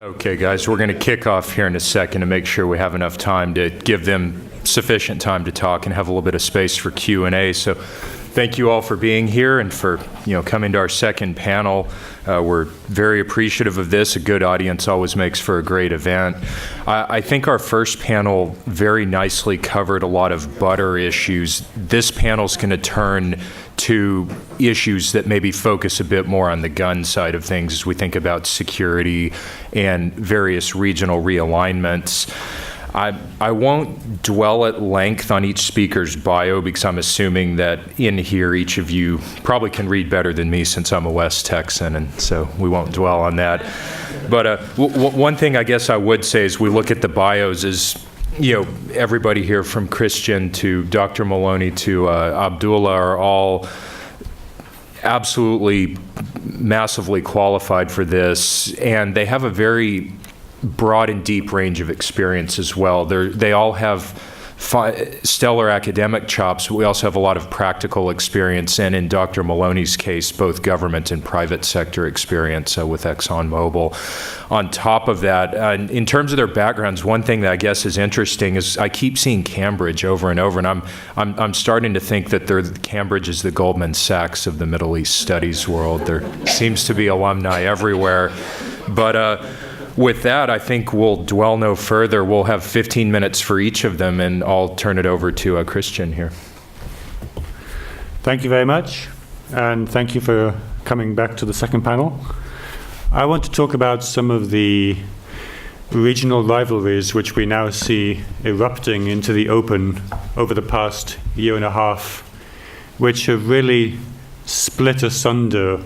Okay, guys, we're going to kick off here in a second to make sure we have enough time to give them sufficient time to talk and have a little bit of space for Q&A. So thank you all for being here and for coming to our second panel. We're very appreciative of this. A good audience always makes for a great event. I think our first panel very nicely covered a lot of butter issues. This panel's going to turn to issues that maybe focus a bit more on the gun side of things as we think about security and various regional realignments. I won't dwell at length on each speaker's bio because I'm assuming that in here each of you probably can read better than me since I'm a West Texan, and so we won't dwell on that. But one thing I guess I would say as we look at the bios is, everybody here from Christian to Dr. Maloney to Abdullah are all absolutely massively qualified for this, and they have a very broad and deep range of experience as well. They all have stellar academic chops, but we also have a lot of practical experience, and in Dr. Maloney's case, both government and private sector experience with ExxonMobil. On top of that, in terms of their backgrounds, one thing that I guess is interesting is I keep seeing Cambridge over and over, and I'm starting to think that Cambridge is the Goldman Sachs of the Middle East studies world. There seems to be alumni everywhere, but with that, I think we'll dwell no further. We'll have 15 minutes for each of them, and I'll turn it over to Christian here. Thank you very much, and thank you for coming back to the second panel. I want to talk about some of the regional rivalries which we now see erupting into the open over the past year and a half, which have really split asunder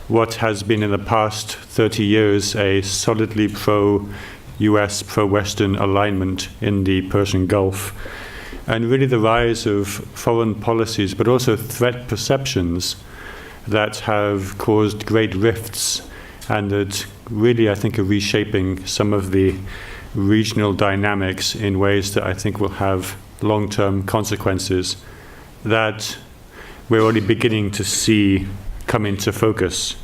what has been in the past 30 years a solidly pro-US, pro-Western alignment in the Persian Gulf. And really the rise of foreign policies, but also threat perceptions that have caused great rifts and that really, I think, are reshaping some of the regional dynamics in ways that I think will have long-term consequences that we're already beginning to see come into focus.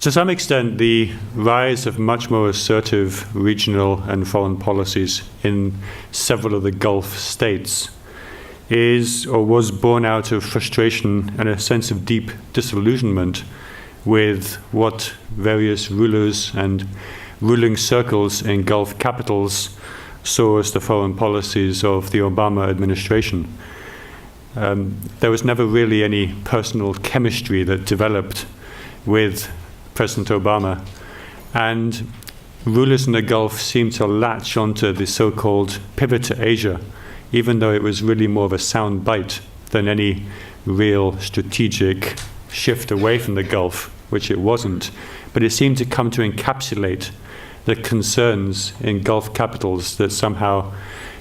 To some extent, the rise of much more assertive regional and foreign policies in several of the Gulf states is or was born out of frustration and a sense of deep disillusionment with what various rulers and ruling circles in Gulf capitals saw as the foreign policies of the Obama administration. There was never really any personal chemistry that developed with President Obama, and rulers in the Gulf seemed to latch onto the so-called pivot to Asia, even though it was really more of a sound bite than any real strategic shift away from the Gulf, which it wasn't. But it seemed to come to encapsulate the concerns in Gulf capitals that somehow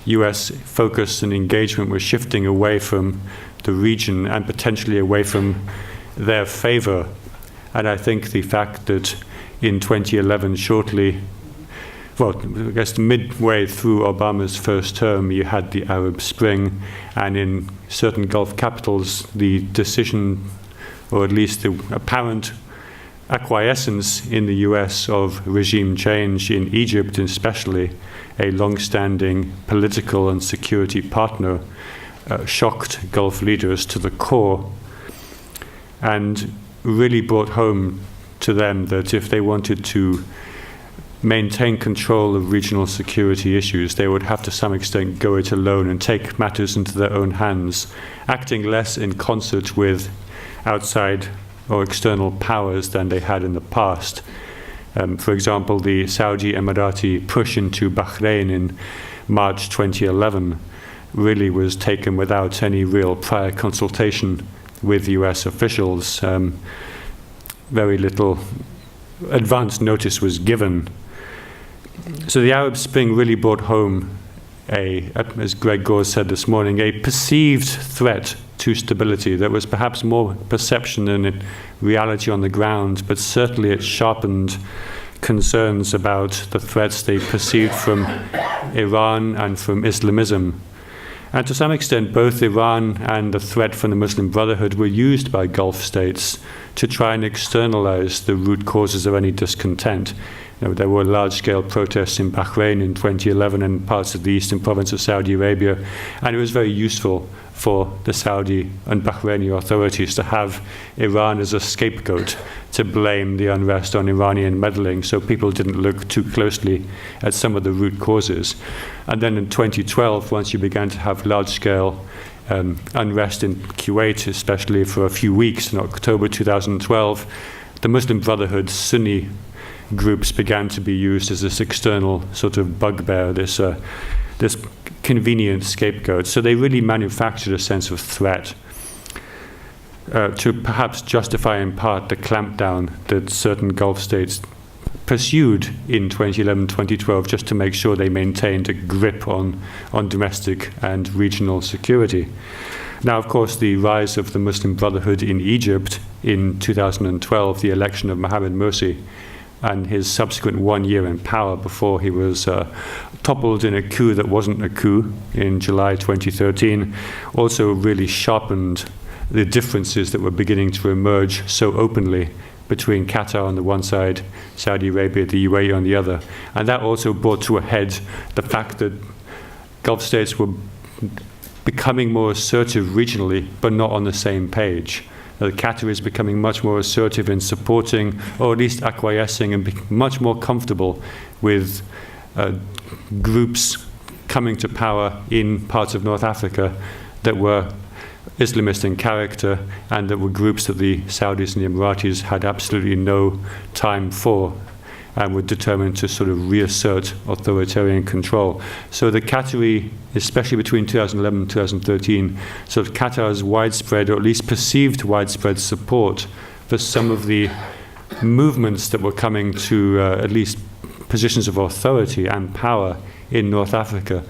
US focus and engagement was shifting away from the region and potentially away from their favor. And I think the fact that in 2011, I guess midway through Obama's first term, you had the Arab Spring, and in certain Gulf capitals, the decision, or at least the apparent acquiescence in the US of regime change in Egypt, especially a long-standing political and security partner, shocked Gulf leaders to the core and really brought home to them that if they wanted to maintain control of regional security issues, they would have to some extent go it alone and take matters into their own hands, acting less in concert with outside or external powers than they had in the past. For example, the Saudi Emirati push into Bahrain in March 2011 really was taken without any real prior consultation with US officials. Very little advance notice was given. So the Arab Spring really brought home as Greg Gore said this morning, a perceived threat to stability that was perhaps more perception than reality on the ground, but certainly it sharpened concerns about the threats they perceived from Iran and from Islamism. And to some extent, both Iran and the threat from the Muslim Brotherhood were used by Gulf states to try and externalize the root causes of any discontent. There were large-scale protests in Bahrain in 2011 and parts of the eastern province of Saudi Arabia, and it was very useful for the Saudi and Bahraini authorities to have Iran as a scapegoat to blame the unrest on Iranian meddling, so people didn't look too closely at some of the root causes. And then in 2012, once you began to have large-scale unrest in Kuwait, especially for a few weeks in October 2012, the Muslim Brotherhood Sunni groups began to be used as this external sort of bugbear, this convenient scapegoat. So they really manufactured a sense of threat to perhaps justify in part the clampdown that certain Gulf states pursued in 2011, 2012, just to make sure they maintained a grip on domestic and regional security. Now, of course, the rise of the Muslim Brotherhood in Egypt in 2012, the election of Mohamed Morsi, and his subsequent 1 year in power before he was toppled in a coup that wasn't a coup in July 2013, also really sharpened the differences that were beginning to emerge so openly between Qatar on the one side, Saudi Arabia, the UAE on the other. And that also brought to a head the fact that Gulf states were becoming more assertive regionally, but not on the same page. Qatar is becoming much more assertive in supporting, or at least acquiescing, and much more comfortable with groups coming to power in parts of North Africa that were Islamist in character, and that were groups that the Saudis and the Emiratis had absolutely no time for, and were determined to sort of reassert authoritarian control. So the Qatari, especially between 2011 and 2013, sort of Qatar's widespread, or at least perceived widespread support for some of the movements that were coming to at least positions of authority and power in North Africa,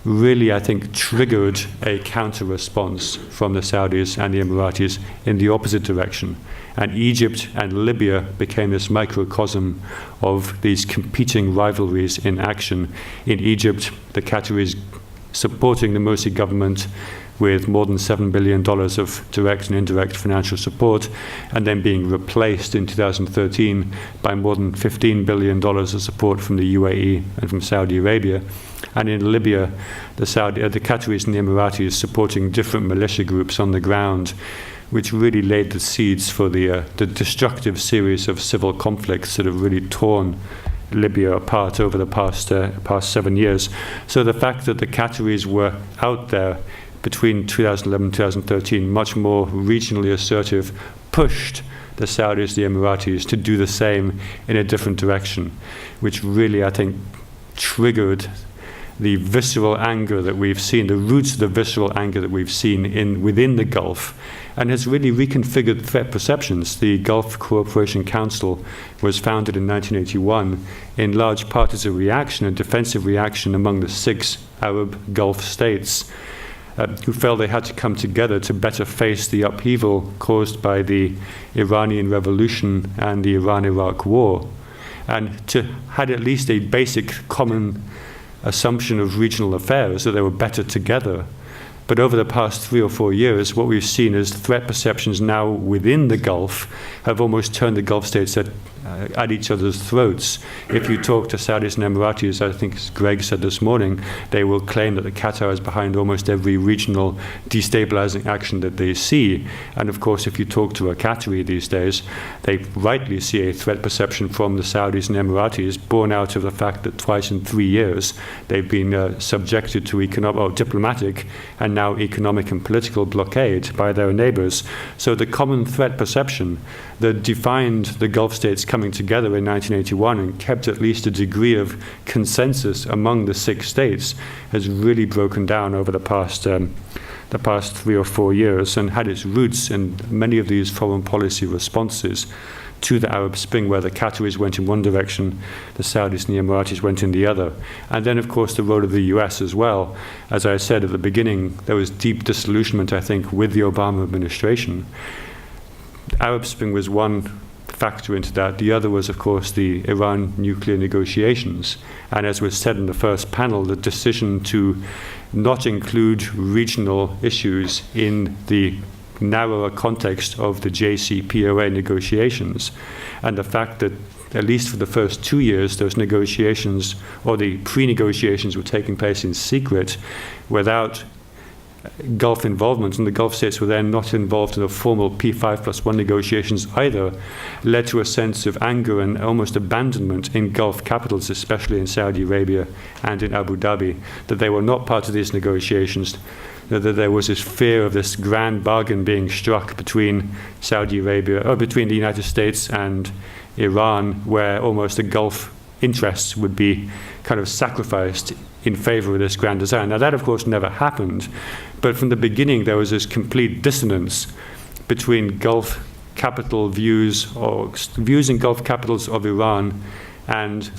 really, I think, triggered a counter-response from the Saudis and the Emiratis in the opposite direction. And Egypt and Libya became this microcosm of these competing rivalries in action. In Egypt, the Qataris supporting the Morsi government with more than $7 billion of direct and indirect financial support, and then being replaced in 2013 by more than $15 billion of support from the UAE and from Saudi Arabia. And in Libya, the Qataris and the Emiratis supporting different militia groups on the ground, which really laid the seeds for the destructive series of civil conflicts that have really torn Libya apart over the past 7 years. So the fact that the Qataris were out there between 2011 and 2013, much more regionally assertive, pushed the Saudis, the Emiratis, to do the same in a different direction, which really, I think, triggered the visceral anger that we've seen, the roots of the visceral anger that we've seen within the Gulf, and has really reconfigured threat perceptions. The Gulf Cooperation Council was founded in 1981 in large part as a reaction, a defensive reaction among the 6 Arab Gulf states who felt they had to come together to better face the upheaval caused by the Iranian Revolution and the Iran-Iraq War, and to had at least a basic common assumption of regional affairs, that they were better together. But over the past 3 or 4 years, what we've seen is threat perceptions now within the Gulf have almost turned the Gulf states at each other's throats. If you talk to Saudis and Emiratis, I think as Greg said this morning, they will claim that the Qatar is behind almost every regional destabilizing action that they see. And of course, if you talk to a Qatari these days, they rightly see a threat perception from the Saudis and Emiratis born out of the fact that twice in 3 years they've been subjected to diplomatic and now economic and political blockade by their neighbors. So the common threat perception that defined the Gulf states coming together in 1981 and kept at least a degree of consensus among the 6 states has really broken down over the past 3 or 4 years, and had its roots in many of these foreign policy responses to the Arab Spring, where the Qataris went in one direction, the Saudis and the Emiratis went in the other. And then, of course, the role of the US as well. As I said at the beginning, there was deep disillusionment, I think, with the Obama administration. The Arab Spring was one factor into that. The other was, of course, the Iran nuclear negotiations. And as was said in the first panel, the decision to not include regional issues in the narrower context of the JCPOA negotiations, and the fact that at least for the first 2 years, those negotiations or the pre-negotiations were taking place in secret without Gulf involvement, and the Gulf states were then not involved in the formal P5+1 negotiations either, led to a sense of anger and almost abandonment in Gulf capitals, especially in Saudi Arabia and in Abu Dhabi, that they were not part of these negotiations, that there was this fear of this grand bargain being struck between Saudi Arabia, or between the United States and Iran, where almost the Gulf interests would be kind of sacrificed in favor of this grand design. Now that, of course, never happened, but from the beginning there was this complete dissonance between Gulf capital views, or views in Gulf capitals of Iran, and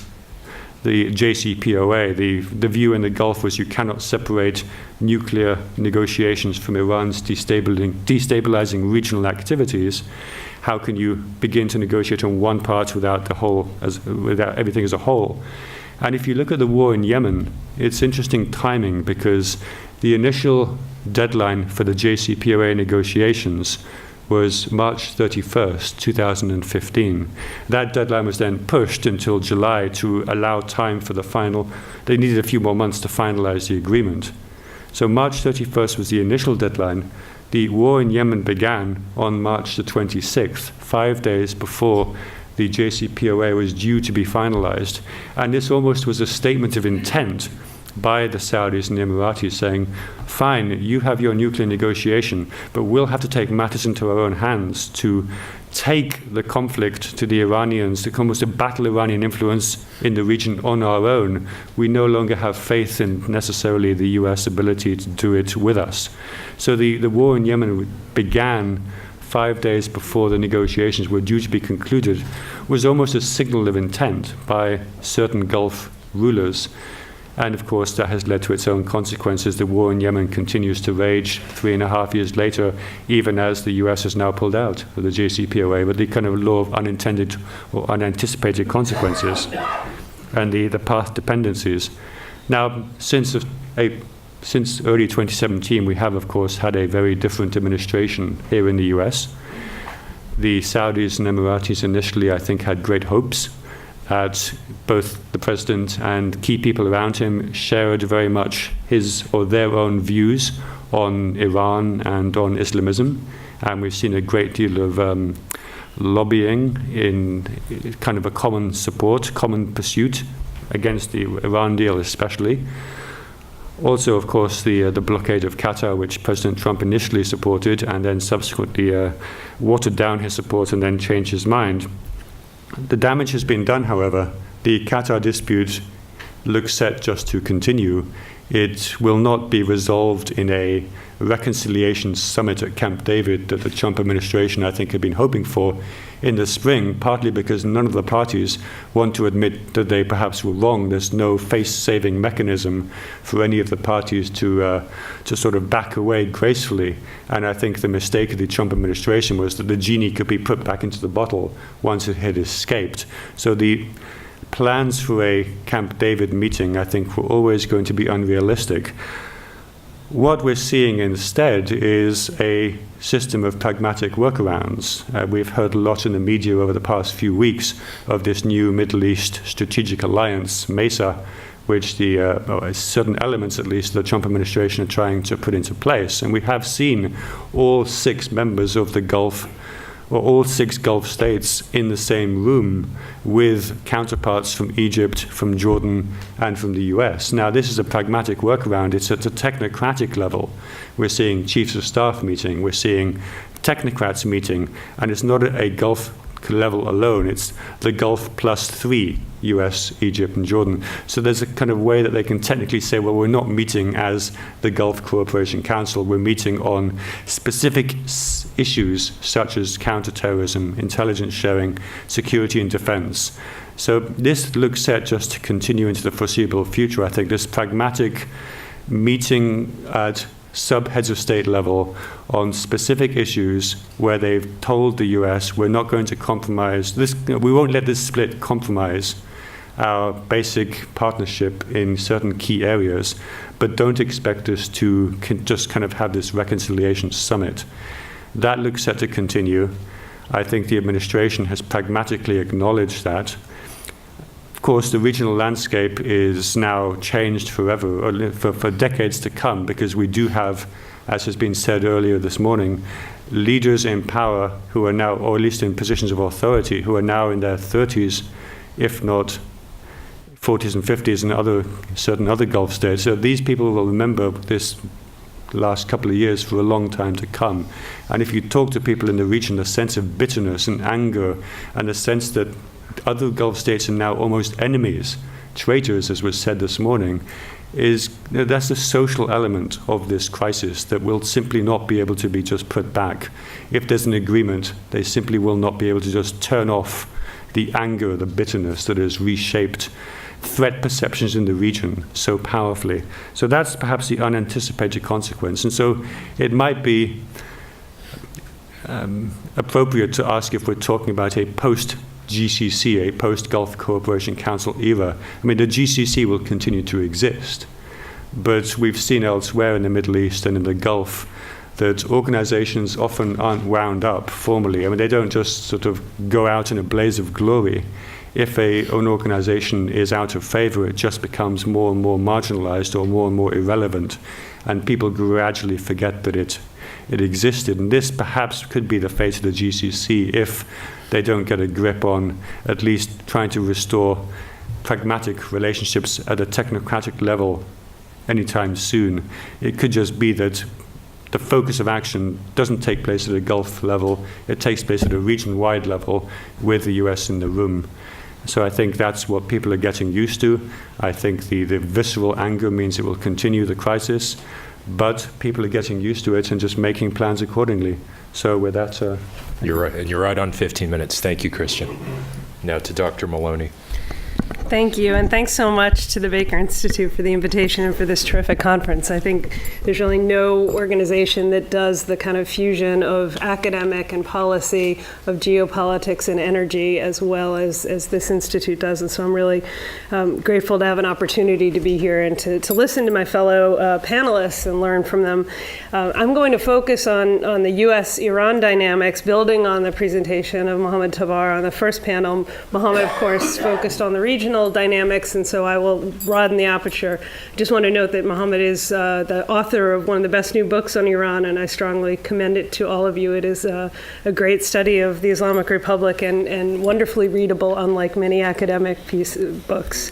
the JCPOA. The view in the Gulf was you cannot separate nuclear negotiations from Iran's destabilizing regional activities. How can you begin to negotiate on one part without without everything as a whole? And if you look at the war in Yemen, it's interesting timing, because the initial deadline for the JCPOA negotiations was March 31st, 2015. That deadline was then pushed until July to allow time for the final. They needed a few more months to finalize the agreement. So March 31st was the initial deadline. The war in Yemen began on March the 26th, 5 days before the JCPOA was due to be finalized. And this almost was a statement of intent by the Saudis and the Emiratis, saying, fine, you have your nuclear negotiation, but we'll have to take matters into our own hands to take the conflict to the Iranians, to almost to battle Iranian influence in the region on our own. We no longer have faith in necessarily the US ability to do it with us. So the war in Yemen began 5 days before the negotiations were due to be concluded, was almost a signal of intent by certain Gulf rulers. And of course, that has led to its own consequences. The war in Yemen continues to rage 3.5 years later, even as the US has now pulled out of the JCPOA, with the kind of law of unintended or unanticipated consequences and the path dependencies. Now, since early 2017, we have, of course, had a very different administration here in the US. The Saudis and Emiratis initially, I think, had great hopes that both the president and key people around him shared very much his or their own views on Iran and on Islamism. And we've seen a great deal of lobbying in kind of a common support, common pursuit against the Iran deal especially. Also, of course, the blockade of Qatar, which President Trump initially supported and then subsequently watered down his support and then changed his mind. The damage has been done, however. The Qatar dispute looks set just to continue. It will not be resolved in a reconciliation summit at Camp David that the Trump administration, I think, had been hoping for in the spring, partly because none of the parties want to admit that they perhaps were wrong. There's no face-saving mechanism for any of the parties to sort of back away gracefully. And I think the mistake of the Trump administration was that the genie could be put back into the bottle once it had escaped. So the plans for a Camp David meeting, I think, were always going to be unrealistic. What we're seeing instead is a system of pragmatic workarounds. We've heard a lot in the media over the past few weeks of this new Middle East Strategic Alliance, MESA, which certain elements, at least, the Trump administration are trying to put into place. And we have seen all 6 members of the Gulf, or all 6 Gulf states in the same room with counterparts from Egypt, from Jordan, and from the US. Now, this is a pragmatic workaround. It's at a technocratic level. We're seeing chiefs of staff meeting. We're seeing technocrats meeting. And it's not at a Gulf level alone. It's the Gulf plus 3, US, Egypt, and Jordan. So there's a kind of way that they can technically say, well, we're not meeting as the Gulf Cooperation Council. We're meeting on specific issues such as counterterrorism, intelligence sharing, security and defense. So this looks set just to continue into the foreseeable future. I think this pragmatic meeting at sub-heads of state level on specific issues where they've told the US, we're not going to compromise this, we won't let this split compromise our basic partnership in certain key areas, but don't expect us to just kind of have this reconciliation summit. That looks set to continue. I think the administration has pragmatically acknowledged that. Of course, the regional landscape is now changed forever, or for decades to come, because we do have, as has been said earlier this morning, leaders in power who are now, or at least in positions of authority, who are now in their 30s, if not 40s and 50s in certain other Gulf states. So these people will remember this last couple of years for a long time to come. And if you talk to people in the region, the sense of bitterness and anger, and the sense that other Gulf states are now almost enemies, traitors, as was said this morning, that's the social element of this crisis that will simply not be able to be just put back. If there's an agreement, they simply will not be able to just turn off the anger, the bitterness that has reshaped threat perceptions in the region so powerfully. So that's perhaps the unanticipated consequence. And so it might be appropriate to ask if we're talking about a post-GCC, a post-Gulf Cooperation Council era. I mean, the GCC will continue to exist, but we've seen elsewhere in the Middle East and in the Gulf that organizations often aren't wound up formally. I mean, they don't just sort of go out in a blaze of glory. If an organization is out of favor, it just becomes more and more marginalized or more irrelevant, and people gradually forget that it existed. And this perhaps could be the fate of the GCC if they don't get a grip on at least trying to restore pragmatic relationships at a technocratic level anytime soon. It could just be that the focus of action doesn't take place at a Gulf level, it takes place at a region-wide level with the US in the room. So I think that's what people are getting used to. I think the visceral anger means it will continue the crisis, but people are getting used to it and just making plans accordingly. So with that... You're right, and you're right on 15 minutes. Thank you, Christian. Now to Dr. Maloney. Thank you, and thanks so much to the Baker Institute for the invitation and for this terrific conference. I think there's really no organization that does the kind of fusion of academic and policy, of geopolitics and energy, as well as this institute does. And so I'm really grateful to have an opportunity to be here and to listen to my fellow panelists and learn from them. I'm going to focus on the U.S.-Iran dynamics, building on the presentation of Mohammed Tabar on the first panel. Mohammed, of course, focused on the regional dynamics, and so I will broaden the aperture. I just want to note that Mohammed is the author of one of the best new books on Iran, and I strongly commend it to all of you. It is a great study of the Islamic Republic and wonderfully readable, unlike many academic books.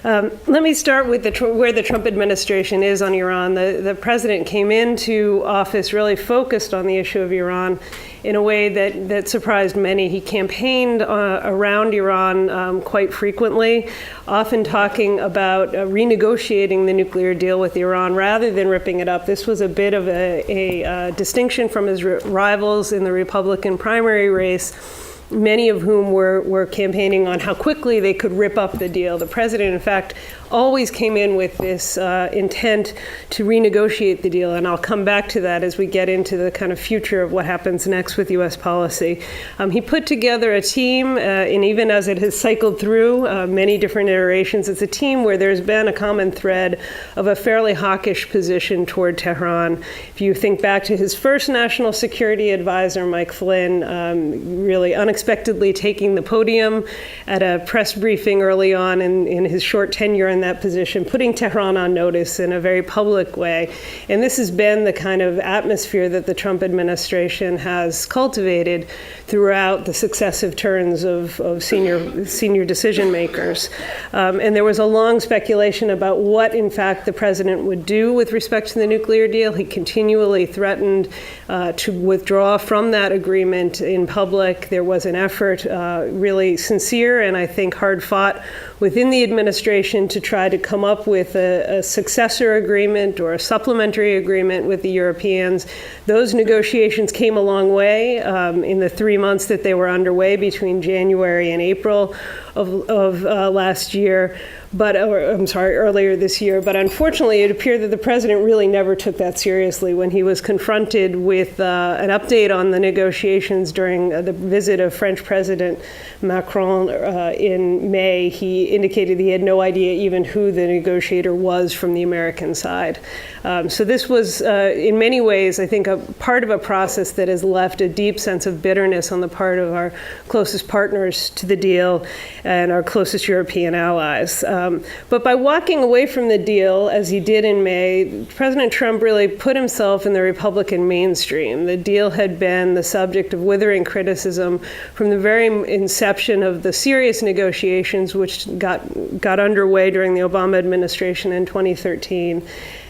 Let me start with where the Trump administration is on Iran. The president came into office really focused on the issue of Iran in a way that surprised many. He campaigned around Iran quite frequently, often talking about renegotiating the nuclear deal with Iran rather than ripping it up. This was a bit of a distinction from his rivals in the Republican primary race, many of whom were campaigning on how quickly they could rip up the deal. The president, in fact, always came in with this intent to renegotiate the deal, and I'll come back to that as we get into the kind of future of what happens next with U.S. policy. He put together a team, and even as it has cycled through many different iterations, it's a team where there's been a common thread of a fairly hawkish position toward Tehran. If you think back to his first national security advisor, Mike Flynn, really unexpectedly taking the podium at a press briefing early on in his short tenure in that position, putting Tehran on notice in a very public way. And this has been the kind of atmosphere that the Trump administration has cultivated throughout the successive turns of senior decision makers. And there was a long speculation about what, in fact, the president would do with respect to the nuclear deal. He continually threatened to withdraw from that agreement in public. There was an effort, really sincere and I think hard fought within the administration to try to come up with a successor agreement or a supplementary agreement with the Europeans. Those negotiations came a long way in the 3 months that they were underway between January and April of last year. earlier this year. But unfortunately, it appeared that the president really never took that seriously. When he was confronted with an update on the negotiations during the visit of French President Macron in May, he indicated he had no idea even who the negotiator was from the American side. So this was, in many ways, I think, a part of a process that has left a deep sense of bitterness on the part of our closest partners to the deal and our closest European allies. But by walking away from the deal, as he did in May, President Trump really put himself in the Republican mainstream. The deal had been the subject of withering criticism from the very inception of the serious negotiations, which got underway during the Obama administration in 2013.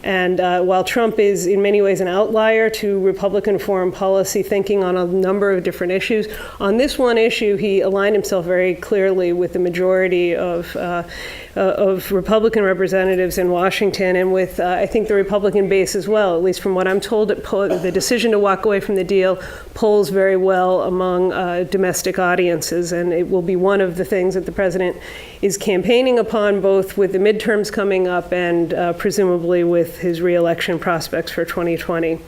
And while Trump is in many ways an outlier to Republican foreign policy thinking on a number of different issues, on this one issue, he aligned himself very clearly with the majority of Republican representatives in Washington and with, I think, the Republican base as well. At least from what I'm told, the decision to walk away from the deal polls very well among domestic audiences, and it will be one of the things that the president is campaigning upon, both with the midterms coming up and presumably with his re-election prospects for 2020.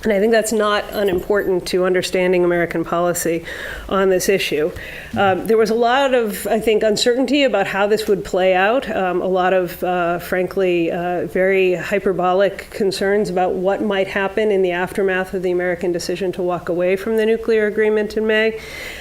And I think that's not unimportant to understanding American policy on this issue. There was a lot of, I think, uncertainty about how this would play out, a lot of, frankly, very hyperbolic concerns about what might happen in the aftermath of the American decision to walk away from the nuclear agreement in May.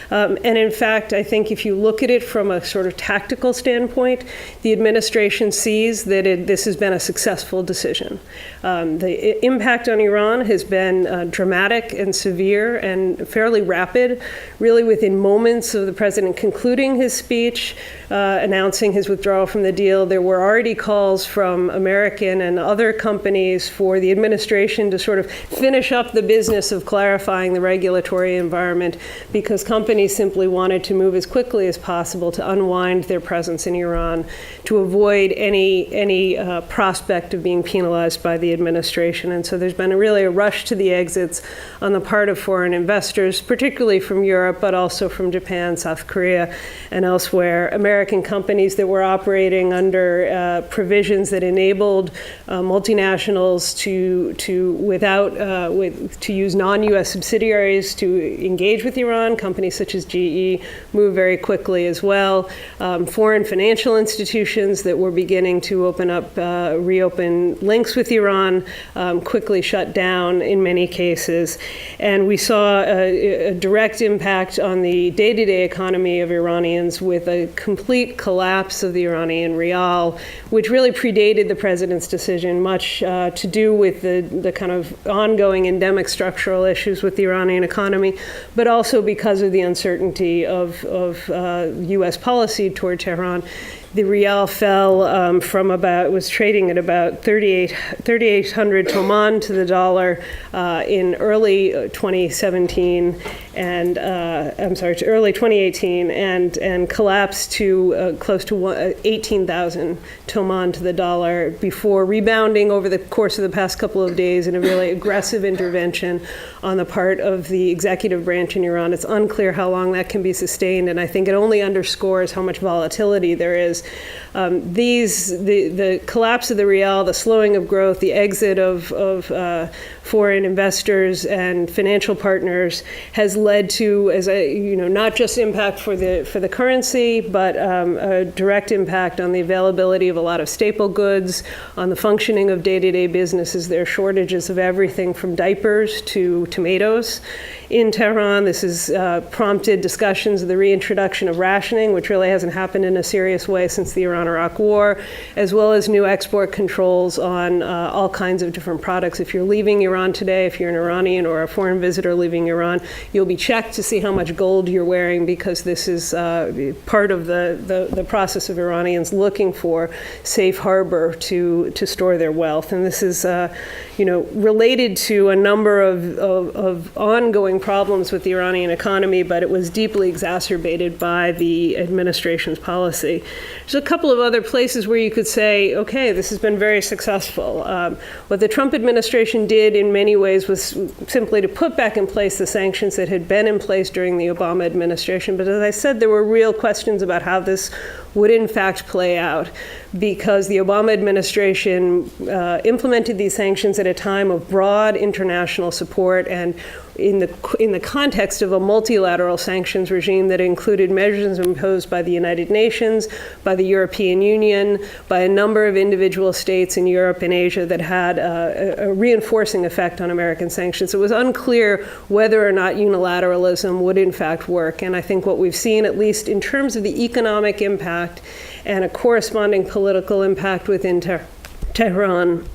And in fact, I think if you look at it from a sort of tactical standpoint, the administration sees that this has been a successful decision. The impact on Iran has been dramatic and severe and fairly rapid, really within moments of the president concluding his speech, announcing his withdrawal from the deal. There were already calls from American and other companies for the administration to sort of finish up the business of clarifying the regulatory environment, because companies simply wanted to move as quickly as possible to unwind their presence in Iran, to avoid any prospect of being penalized by the administration. And so there's been really a rush to the exits on the part of foreign investors, particularly from Europe, but also from Japan, South Korea, and elsewhere. American companies that were operating under provisions that enabled multinationals to use non-U.S. subsidiaries to engage with Iran. Companies such as GE moved very quickly as well. Foreign financial institutions that were beginning to reopen links with Iran quickly shut down in many cases. And we saw a direct impact on the day-to-day economy of Iranians with a complete collapse of the Iranian rial, which really predated the president's decision, much to do with the kind of ongoing endemic structural issues with the Iranian economy, but also because of the uncertainty of U.S. policy toward Tehran. The rial fell was trading at about 3,800 toman to the dollar in early 2017, and early 2018, and collapsed to close to 18,000 toman to the dollar before rebounding over the course of the past couple of days in a really aggressive intervention on the part of the executive branch in Iran. It's unclear how long that can be sustained, and I think it only underscores how much volatility there is. The collapse of the rial, the slowing of growth, the exit of foreign investors and financial partners has led to, not just impact for the currency, but a direct impact on the availability of a lot of staple goods, on the functioning of day-to-day businesses. There are shortages of everything from diapers to tomatoes in Tehran. This has prompted discussions of the reintroduction of rationing, which really hasn't happened in a serious way since the Iran-Iraq War, as well as new export controls on all kinds of different products. If you're leaving Iran today, if you're an Iranian or a foreign visitor leaving Iran, you'll be checked to see how much gold you're wearing, because this is part of the process of Iranians looking for safe harbor to store their wealth. And this is related to a number of ongoing problems with the Iranian economy, but it was deeply exacerbated by the administration's policy. There's a couple of other places where you could say, okay, this has been very successful. What the Trump administration did in many ways was simply to put back in place the sanctions that had had been in place during the Obama administration. But as I said, there were real questions about how this would in fact play out, because the Obama administration implemented these sanctions at a time of broad international support and in the context of a multilateral sanctions regime that included measures imposed by the United Nations, by the European Union, by a number of individual states in Europe and Asia that had a reinforcing effect on American sanctions. It was unclear whether or not unilateralism would in fact work. And I think what we've seen, at least in terms of the economic impact and a corresponding political impact within Tehran,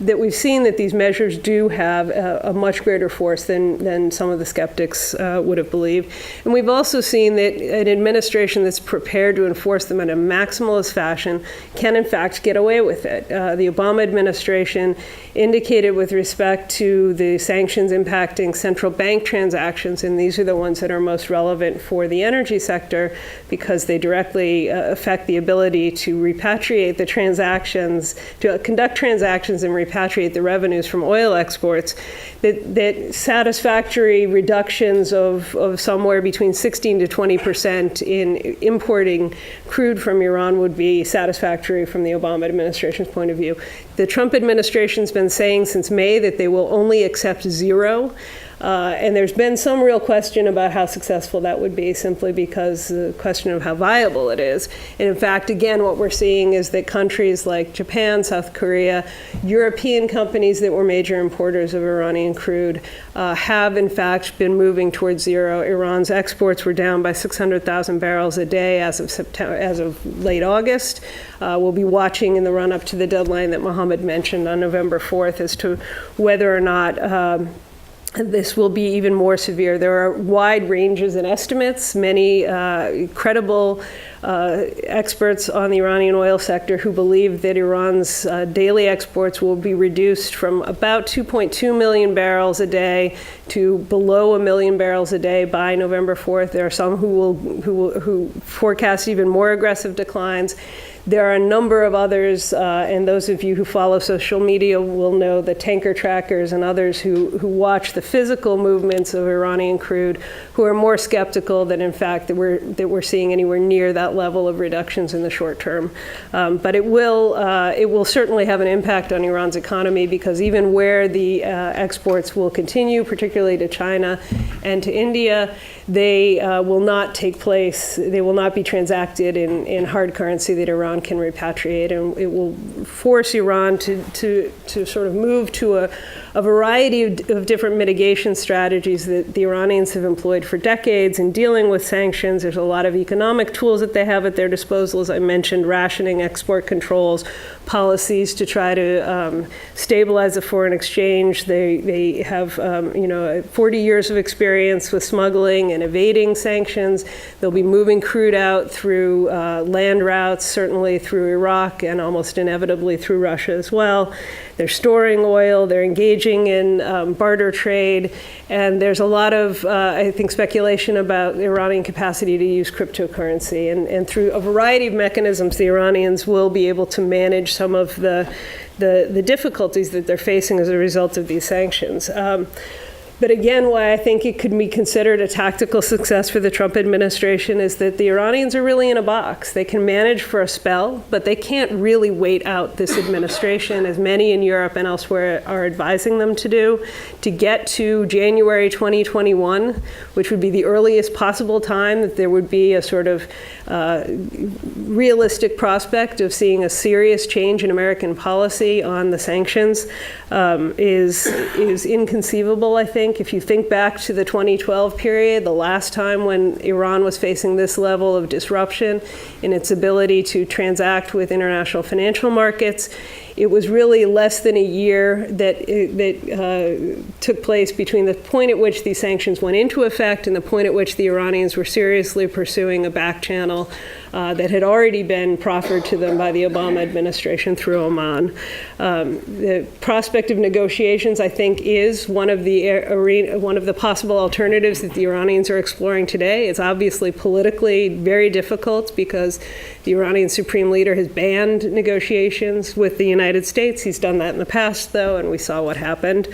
that we've seen that these measures do have a much greater force than some of the skeptics would have believed. And we've also seen that an administration that's prepared to enforce them in a maximalist fashion can in fact get away with it. The Obama administration indicated with respect to the sanctions impacting central bank transactions, and these are the ones that are most relevant for the energy sector because they directly affect the ability to repatriate the transactions, to conduct transactions and repatriate the revenues from oil exports, that satisfactory reductions of somewhere between 16 to 20% in importing crude from Iran would be satisfactory from the Obama administration's point of view. The Trump administration's been saying since May that they will only accept zero. And there's been some real question about how successful that would be, simply because the question of how viable it is. And in fact, again, what we're seeing is that countries like Japan, South Korea, European companies that were major importers of Iranian crude have in fact been moving towards zero. Iran's exports were down by 600,000 barrels a day as of late August. We'll be watching in the run-up to the deadline that Mohammed mentioned on November 4th as to whether or not this will be even more severe. There are wide ranges in estimates. Many credible experts on the Iranian oil sector who believe that Iran's daily exports will be reduced from about 2.2 million barrels a day to below 1 million barrels a day by November 4th. There are some who forecast even more aggressive declines. There are a number of others, and those of you who follow social media will know the tanker trackers and others who watch the physical movements of Iranian crude, who are more skeptical that in fact that we're seeing anywhere near that level of reductions in the short term. But it will certainly have an impact on Iran's economy, because even where the exports will continue, particularly to China and to India, they will not take place, they will not be transacted in hard currency that Iran can repatriate, and it will force Iran to sort of move to a variety of different mitigation strategies that the Iranians have employed for decades in dealing with sanctions. There's a lot of economic tools that they have at their disposal, as I mentioned, rationing, export controls, policies to try to stabilize the foreign exchange. They have 40 years of experience with smuggling and evading sanctions. They'll be moving crude out through land routes, certainly through Iraq and almost inevitably through Russia as well. They're storing oil, they're engaging in barter trade, and there's a lot of, I think, speculation about the Iranian capacity to use cryptocurrency. And through a variety of mechanisms, the Iranians will be able to manage some of the difficulties that they're facing as a result of these sanctions. But again, why I think it could be considered a tactical success for the Trump administration is that the Iranians are really in a box. They can manage for a spell, but they can't really wait out this administration, as many in Europe and elsewhere are advising them to do, to get to January 2021, which would be the earliest possible time that there would be a sort of realistic prospect of seeing a serious change in American policy on the sanctions, is inconceivable, I think. If you think back to the 2012 period, the last time when Iran was facing this level of disruption in its ability to transact with international financial markets, it was really less than a year that took place between the point at which these sanctions went into effect and the point at which the Iranians were seriously pursuing a back channel that had already been proffered to them by the Obama administration through Oman. The prospect of negotiations, I think, is one of the possible alternatives that the Iranians are exploring today. It's obviously politically very difficult because the Iranian supreme leader has banned negotiations with the United States. He's done that in the past, though, and we saw what happened.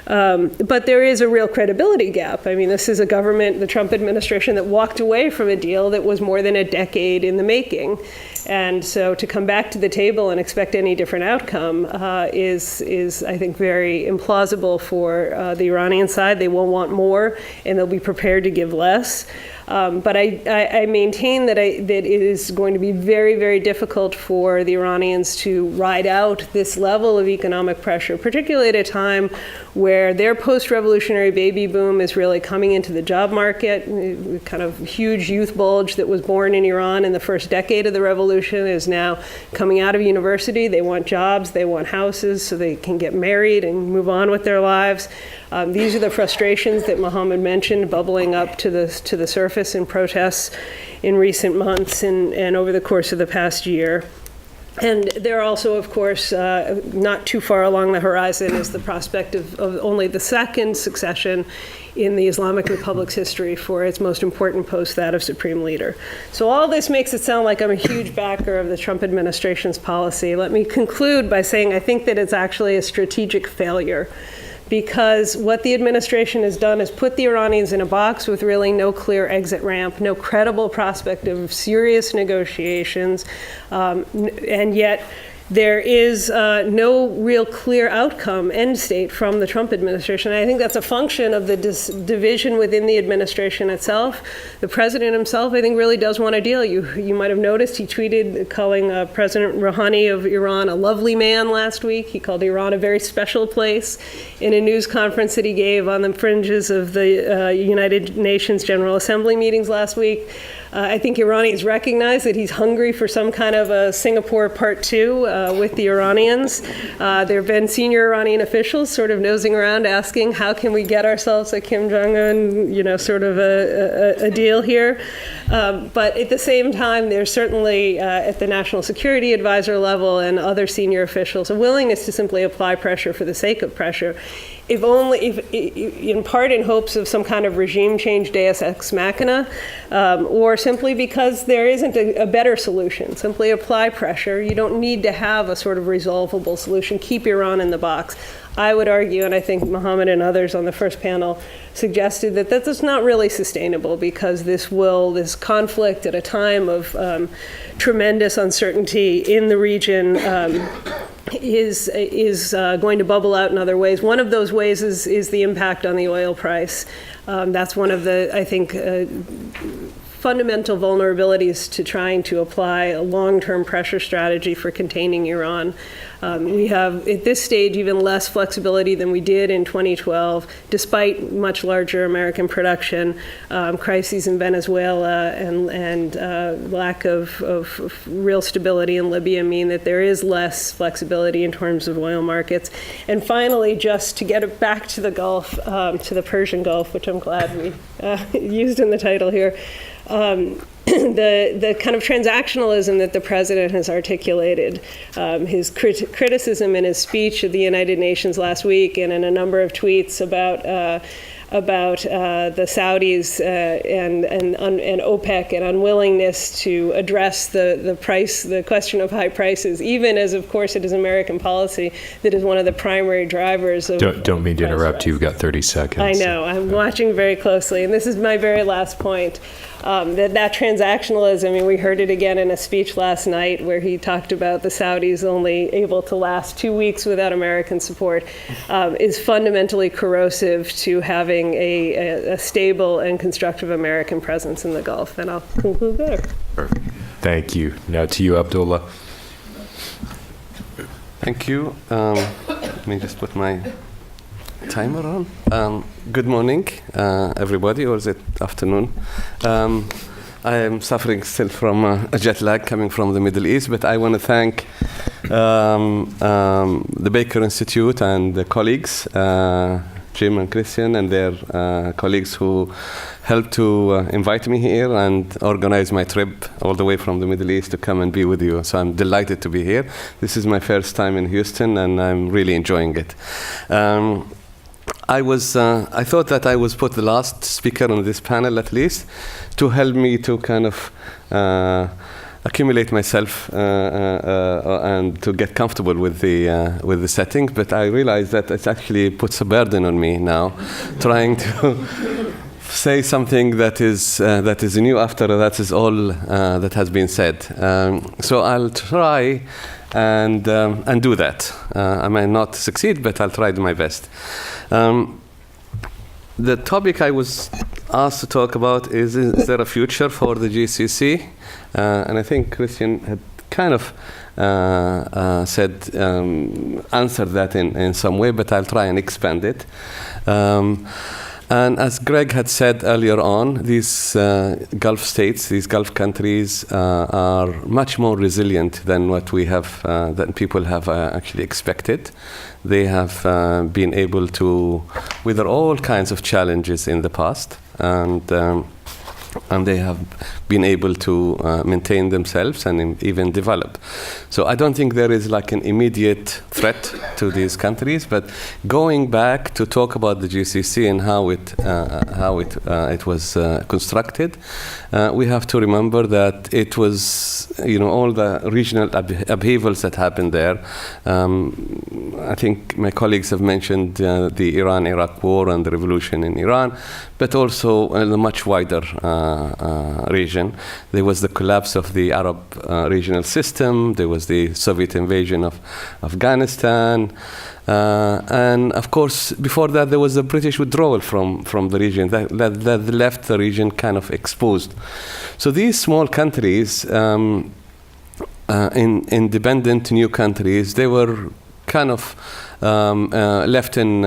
But there is a real credibility gap. I mean, this is a government, the Trump administration, that walked away from a deal that was more than a decade in the making. And so to come back to the table and expect any different outcome is, I think, very implausible for the Iranian side. They will want more, and they'll be prepared to give less. But I maintain that it is going to be very, very difficult for the Iranians to ride out this level of economic pressure, particularly at a time where their post-revolutionary baby boom is really coming into the job market. Kind of huge youth bulge that was born in Iran in the first decade of the revolution is now coming out of university. They want jobs, they want houses so they can get married and move on with their lives. These are the frustrations that Mohammed mentioned bubbling up to the surface in protests in recent months and over the course of the past year. And there are also, of course, not too far along the horizon is the prospect of only the second succession in the Islamic Republic's history for its most important post, that of Supreme Leader. So all this makes it sound like I'm a huge backer of the Trump administration's policy. Let me conclude by saying I think that it's actually a strategic failure, because what the administration has done is put the Iranians in a box with really no clear exit ramp, no credible prospect of serious negotiations, and yet there is no real clear outcome, end state, from the Trump administration. And I think that's a function of the division within the administration itself. The president himself, I think, really does want a deal. You might have noticed he tweeted calling President Rouhani of Iran a lovely man last week. He called Iran a very special place in a news conference that he gave on the fringes of the United Nations General Assembly meetings last week. I think Iranians recognize that he's hungry for some kind of a Singapore Part 2 with the Iranians. There have been senior Iranian officials sort of nosing around asking, how can we get ourselves a Kim Jong-un, sort of a deal here? But at the same time, there's certainly at the National Security Advisor level and other senior officials a willingness to simply apply pressure for the sake of pressure, if in part in hopes of some kind of regime change, deus ex machina, or simply because there isn't a better solution. Simply apply pressure. You don't need to have a sort of resolvable solution. Keep Iran in the box. I would argue, and I think Mohammed and others on the first panel suggested that that's not really sustainable, because this conflict at a time of tremendous uncertainty in the region is going to bubble out in other ways. One of those ways is the impact on the oil price. That's one of the, I think, fundamental vulnerabilities to trying to apply a long-term pressure strategy for containing Iran. We have, at this stage, even less flexibility than we did in 2012, despite much larger American production. Crises in Venezuela and lack of real stability in Libya mean that there is less flexibility in terms of oil markets. And finally, just to get it back to the Gulf, to the Persian Gulf, which I'm glad we used in the title here, the kind of transactionalism that the president has articulated, his criticism in his speech at the United Nations last week and in a number of tweets about the Saudis and OPEC and unwillingness to address the question of high prices, even as, of course, it is American policy that is one of the primary drivers of. Don't mean to interrupt you. You've got 30 seconds. I know. I'm watching very closely, and this is my very last point. That transactionalism, I mean, we heard it again in a speech last night where he talked about the Saudis only able to last 2 weeks without American support, is fundamentally corrosive to having a stable and constructive American presence in the Gulf. And I'll conclude there. Perfect. Thank you. Now to you, Abdullah. Thank you. Let me just put my timer on. Good morning, everybody, or is it afternoon? I am suffering still from a jet lag coming from the Middle East, but I want to thank the Baker Institute and the colleagues, Jim and Christian and their colleagues who helped to invite me here and organize my trip all the way from the Middle East to come and be with you. So I'm delighted to be here. This is my first time in Houston, and I'm really enjoying it. I thought that I was put the last speaker on this panel, at least, to help me to kind of accumulate myself and to get comfortable with the setting. But I realize that it actually puts a burden on me now, trying to say something that is new after that is all that has been said. So I'll try and do that. I may not succeed, but I'll try my best. The topic I was asked to talk about is there a future for the GCC? And I think Christian had kind of answered that in some way, but I'll try and expand it. And as Greg had said earlier on, these Gulf states, these Gulf countries, are much more resilient than what we have, than people have actually expected. They have been able to weather all kinds of challenges in the past, and they have been able to maintain themselves and even develop. So I don't think there is like an immediate threat to these countries, but going back to talk about the GCC and how it was constructed, we have to remember that it was, all the regional upheavals that happened there. I think my colleagues have mentioned the Iran-Iraq war and the revolution in Iran, but also in a much wider region. There was the collapse of the Arab regional system. There was the Soviet invasion of Afghanistan. And of course, before that, there was the British withdrawal from the region that left the region kind of exposed. So these small countries, independent new countries, they were kind of left in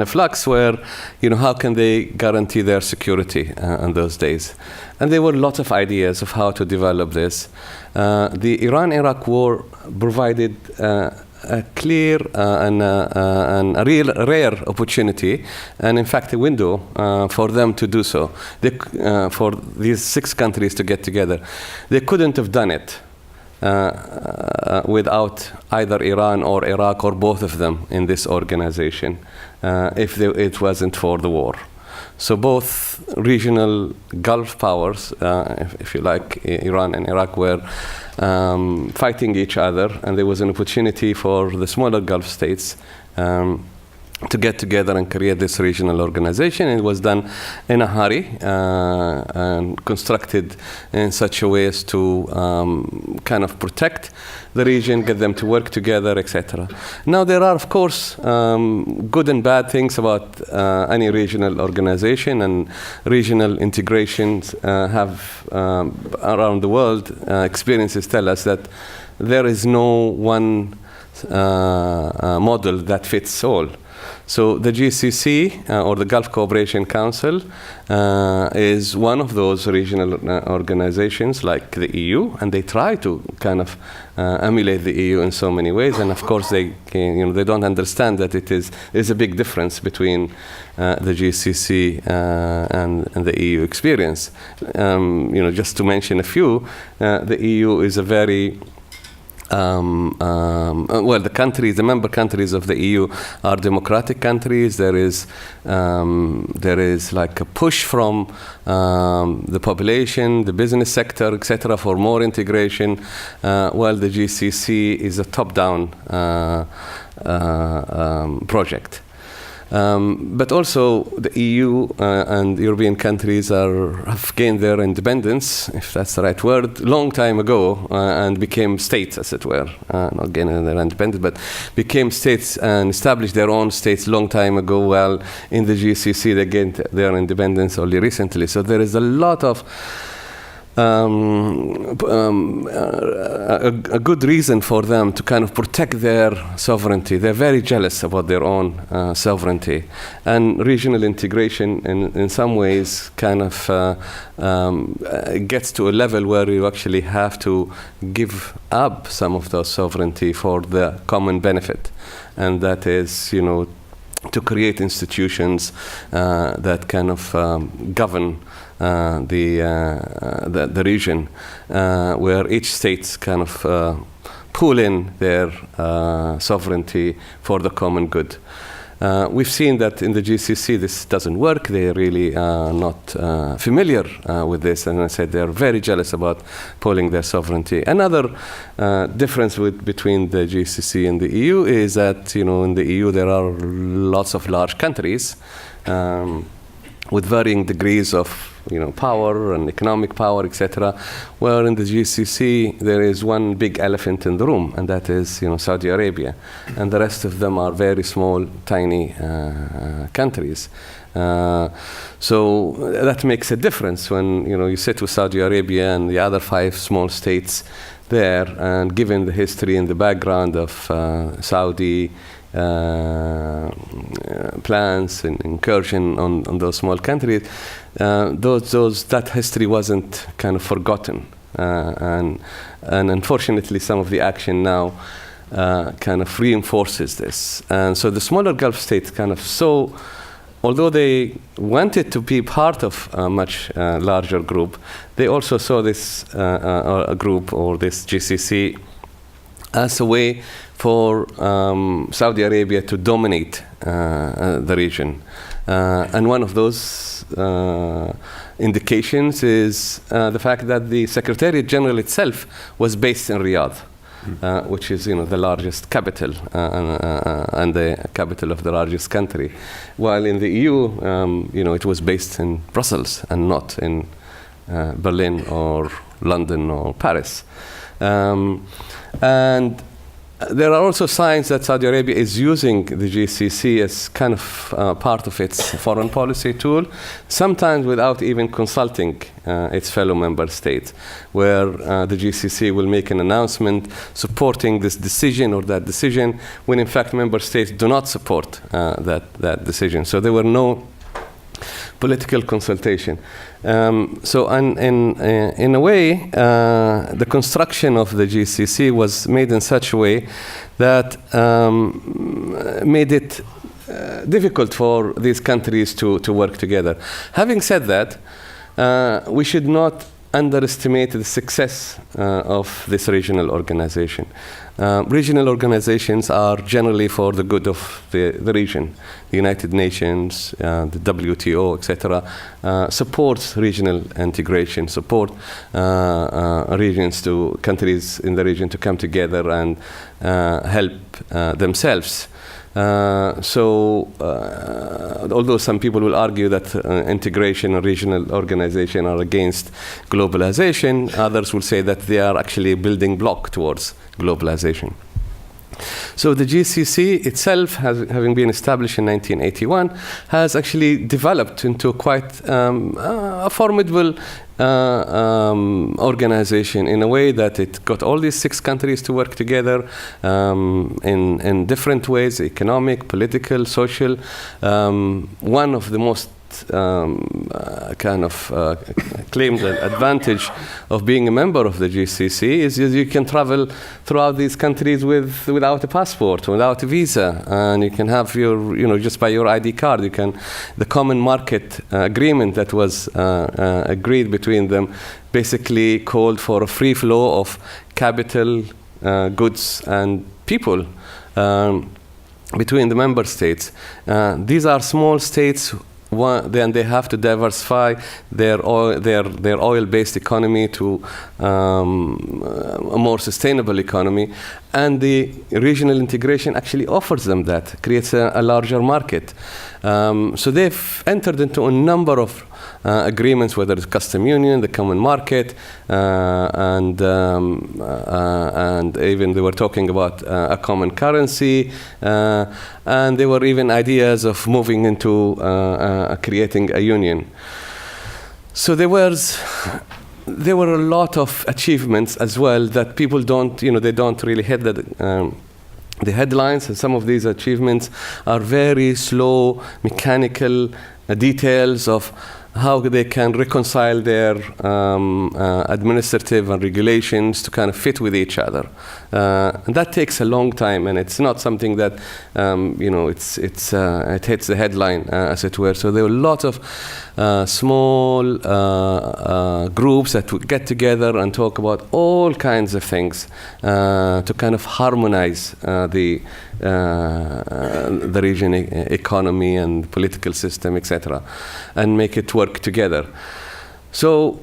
a flux where, how can they guarantee their security in those days? And there were lots of ideas of how to develop this. The Iran-Iraq war provided a clear and a real rare opportunity, and in fact a window for them to do so. For these 6 countries to get together, they couldn't have done it without either Iran or Iraq or both of them in this organization if it wasn't for the war. So both regional Gulf powers, if you like, Iran and Iraq, were fighting each other, and there was an opportunity for the smaller Gulf states to get together and create this regional organization. It was done in a hurry and constructed in such a way as to kind of protect the region, get them to work together, etc. Now, there are, of course, good and bad things about any regional organization, and regional integrations have around the world. Experiences tell us that there is no one model that fits all. So the GCC, or the Gulf Cooperation Council, is one of those regional organizations like the EU, and they try to kind of emulate the EU in so many ways. And of course, they don't understand that there's a big difference between the GCC and the EU experience. Just to mention a few, the EU is a very the member countries of the EU are democratic countries. There is like a push from the population, the business sector, etc., for more integration, while the GCC is a top-down project. But also the EU and European countries have gained their independence, if that's the right word, long time ago, and became states, as it were. Not gaining their independence, but became states and established their own states long time ago, while in the GCC they gained their independence only recently. So there is a lot of a good reason for them to kind of protect their sovereignty. They're very jealous about their own sovereignty. And regional integration, in some ways, kind of gets to a level where you actually have to give up some of those sovereignty for the common benefit. And that is, to create institutions that kind of govern the region, where each state kind of pool in their sovereignty for the common good. We've seen that in the GCC this doesn't work. They really are not familiar with this, and I said they're very jealous about pooling their sovereignty. Another difference between the GCC and the EU is that, in the EU there are lots of large countries with varying degrees of power and economic power, etc. Where in the GCC there is one big elephant in the room, and that is Saudi Arabia, and the rest of them are very small, tiny countries. So that makes a difference when you sit with Saudi Arabia and the other 5 small states there, and given the history and the background of Saudi plans and incursion on those small countries, that history wasn't kind of forgotten, and unfortunately some of the action now kind of reinforces this. And so the smaller Gulf states kind of saw, although they wanted to be part of a much larger group, they also saw this group, or this GCC, as a way for Saudi Arabia to dominate the region. And one of those indications is the fact that the Secretariat General itself was based in Riyadh, which is the largest capital and the capital of the largest country. While in the EU, it was based in Brussels and not in Berlin or London or Paris. And there are also signs that Saudi Arabia is using the GCC as kind of part of its foreign policy tool, sometimes without even consulting its fellow member states, where the GCC will make an announcement supporting this decision or that decision, when in fact member states do not support that decision. So there were no political consultation. So in a way, the construction of the GCC was made in such a way that made it difficult for these countries to work together. Having said that, we should not underestimate the success of this regional organization. Regional organizations are generally for the good of the region. The United Nations, the WTO, etc., supports regional integration, support countries in the region to come together and help themselves. Although some people will argue that integration and regional organization are against globalization, others will say that they are actually a building block towards globalization. So the GCC itself, having been established in 1981, has actually developed into quite a formidable organization, in a way that it got all these 6 countries to work together in different ways: economic, political, social. One of the most claimed advantage of being a member of the GCC is you can travel throughout these countries without a passport, without a visa, and you can have your, just by your ID card. The common market agreement that was agreed between them basically called for a free flow of capital, goods, and people between the member states. These are small states. Then they have to diversify their oil-based economy to a more sustainable economy, and the regional integration actually offers them that, creates a larger market. So they've entered into a number of agreements, whether it's custom union, the common market, and even they were talking about a common currency, and there were even ideas of moving into creating a union. So there were a lot of achievements as well that people don't really hit the headlines, and some of these achievements are very slow, mechanical details of how they can reconcile their administrative and regulations to kind of fit with each other. And that takes a long time, and it's not something that, it hits the headline, as it were. So there were a lot of small groups that would get together and talk about all kinds of things to kind of harmonize the the region economy and political system, etc., and make it work together. So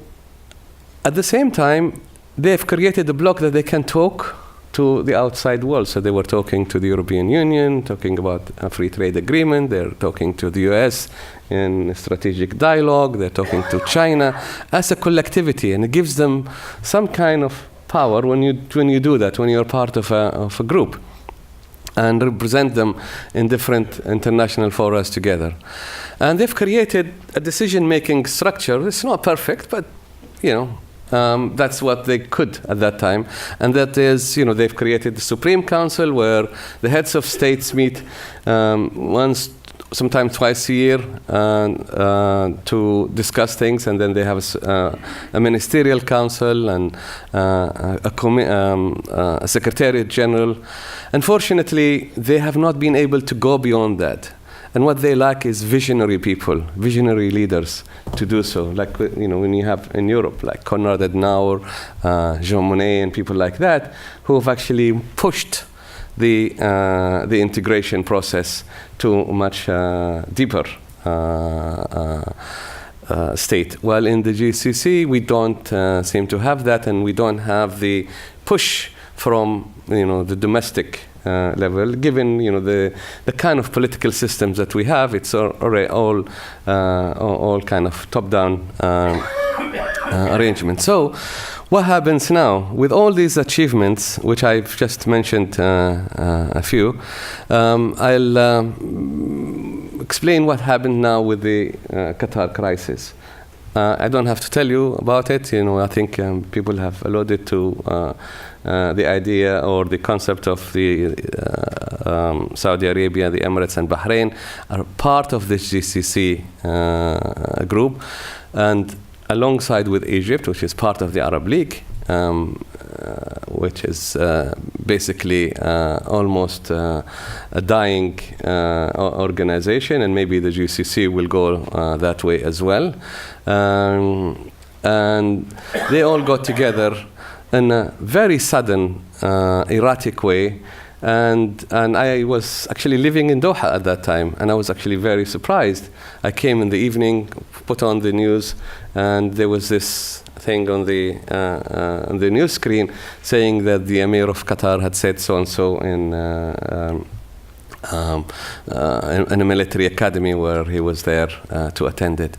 at the same time, they've created a bloc that they can talk to the outside world. So they were talking to the European Union, talking about a free trade agreement. They're talking to the US in strategic dialogue. They're talking to China as a collectivity, and it gives them some kind of power when you do that, when you're part of a group, and represent them in different international forums together. And they've created a decision-making structure. It's not perfect, but that's what they could at that time. And that is, they've created the Supreme Council, where the heads of states meet once, sometimes twice a year, to discuss things. And then they have a ministerial council and a secretariat general. Unfortunately, they have not been able to go beyond that. And what they lack is visionary people, visionary leaders to do so. Like, when you have in Europe, like Konrad Adenauer, Jean Monnet, and people like that, who have actually pushed the integration process to a much deeper state. While in the GCC, we don't seem to have that, and we don't have the push from the domestic level, given the kind of political systems that we have. It's all kind of top-down arrangement. So what happens now with all these achievements, which I've just mentioned a few? I'll explain what happened now with the Qatar crisis. I don't have to tell you about it. I think people have alluded to the idea or the concept of the Saudi Arabia, the Emirates, and Bahrain are part of this GCC group, and alongside with Egypt, which is part of the Arab League, which is basically almost a dying organization, and maybe the GCC will go that way as well. And they all got together in a very sudden, erratic way. And I was actually living in Doha at that time, and I was actually very surprised. I came in the evening, put on the news, and there was this thing on the news screen saying that the Emir of Qatar had said so-and-so in a military academy where he was there to attend it.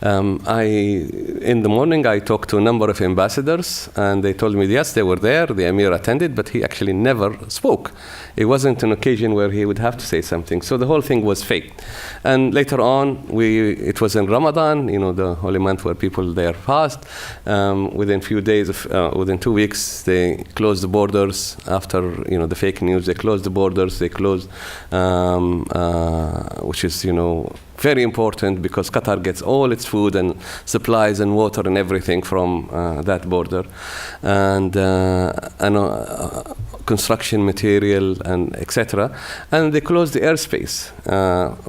In the morning, I talked to a number of ambassadors, and they told me, yes, they were there, the Emir attended, but he actually never spoke. It wasn't an occasion where he would have to say something. So the whole thing was fake. And later on, it was in Ramadan, the holy month where people there fast. Within 2 weeks, they closed the borders. After the fake news, they closed the borders. They closed, which is very important, because Qatar gets all its food and supplies and water and everything from that border, and construction material and etc. And they closed the airspace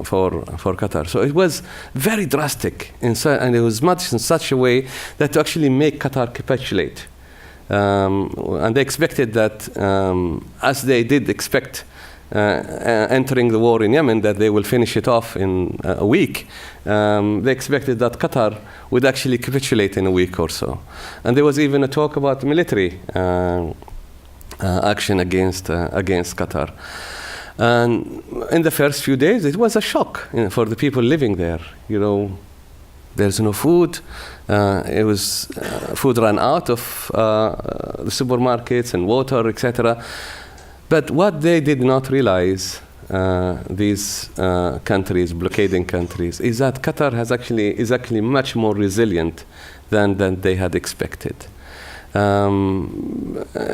for Qatar. So it was very drastic, and it was much in such a way that to actually make Qatar capitulate. And they expected that, as they did expect, entering the war in Yemen, that they will finish it off in a week. They expected that Qatar would actually capitulate in a week or so. And there was even a talk about military action against Qatar. And in the first few days, it was a shock for the people living there. There's no food. It was food ran out of the supermarkets and water, etc. But what they did not realize, these countries, blockading countries, is that Qatar is actually much more resilient than they had expected.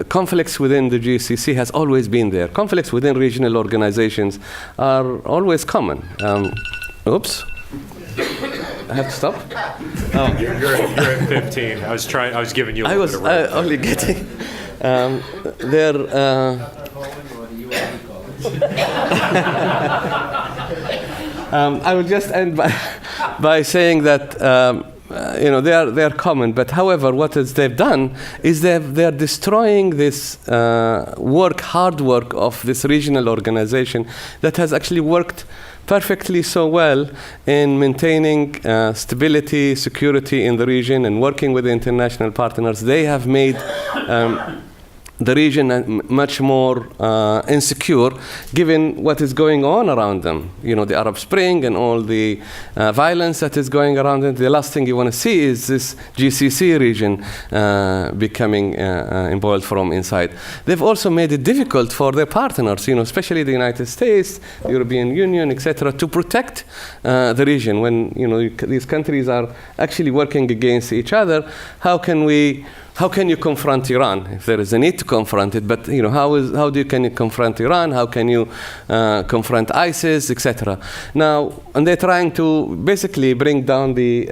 Conflicts within the GCC has always been there. Conflicts within regional organizations are always common. Oops. I have to stop? Oh. You're at 15. I was giving you a little bit of room. Only getting... I will just end by saying that they are common. But however, they've done is they are destroying this hard work of this regional organization that has actually worked perfectly so well in maintaining stability, security in the region, and working with the international partners. They have made the region much more insecure, given what is going on around them. The Arab Spring and all the violence that is going around it. The last thing you want to see is this GCC region becoming embroiled from inside. They've also made it difficult for their partners, especially the United States, the European Union, etc., to protect the region. When these countries are actually working against each other, how can you confront Iran if there is a need to confront it? But can you confront Iran? How can you confront ISIS, etc.? Now, and they're trying to basically bring down the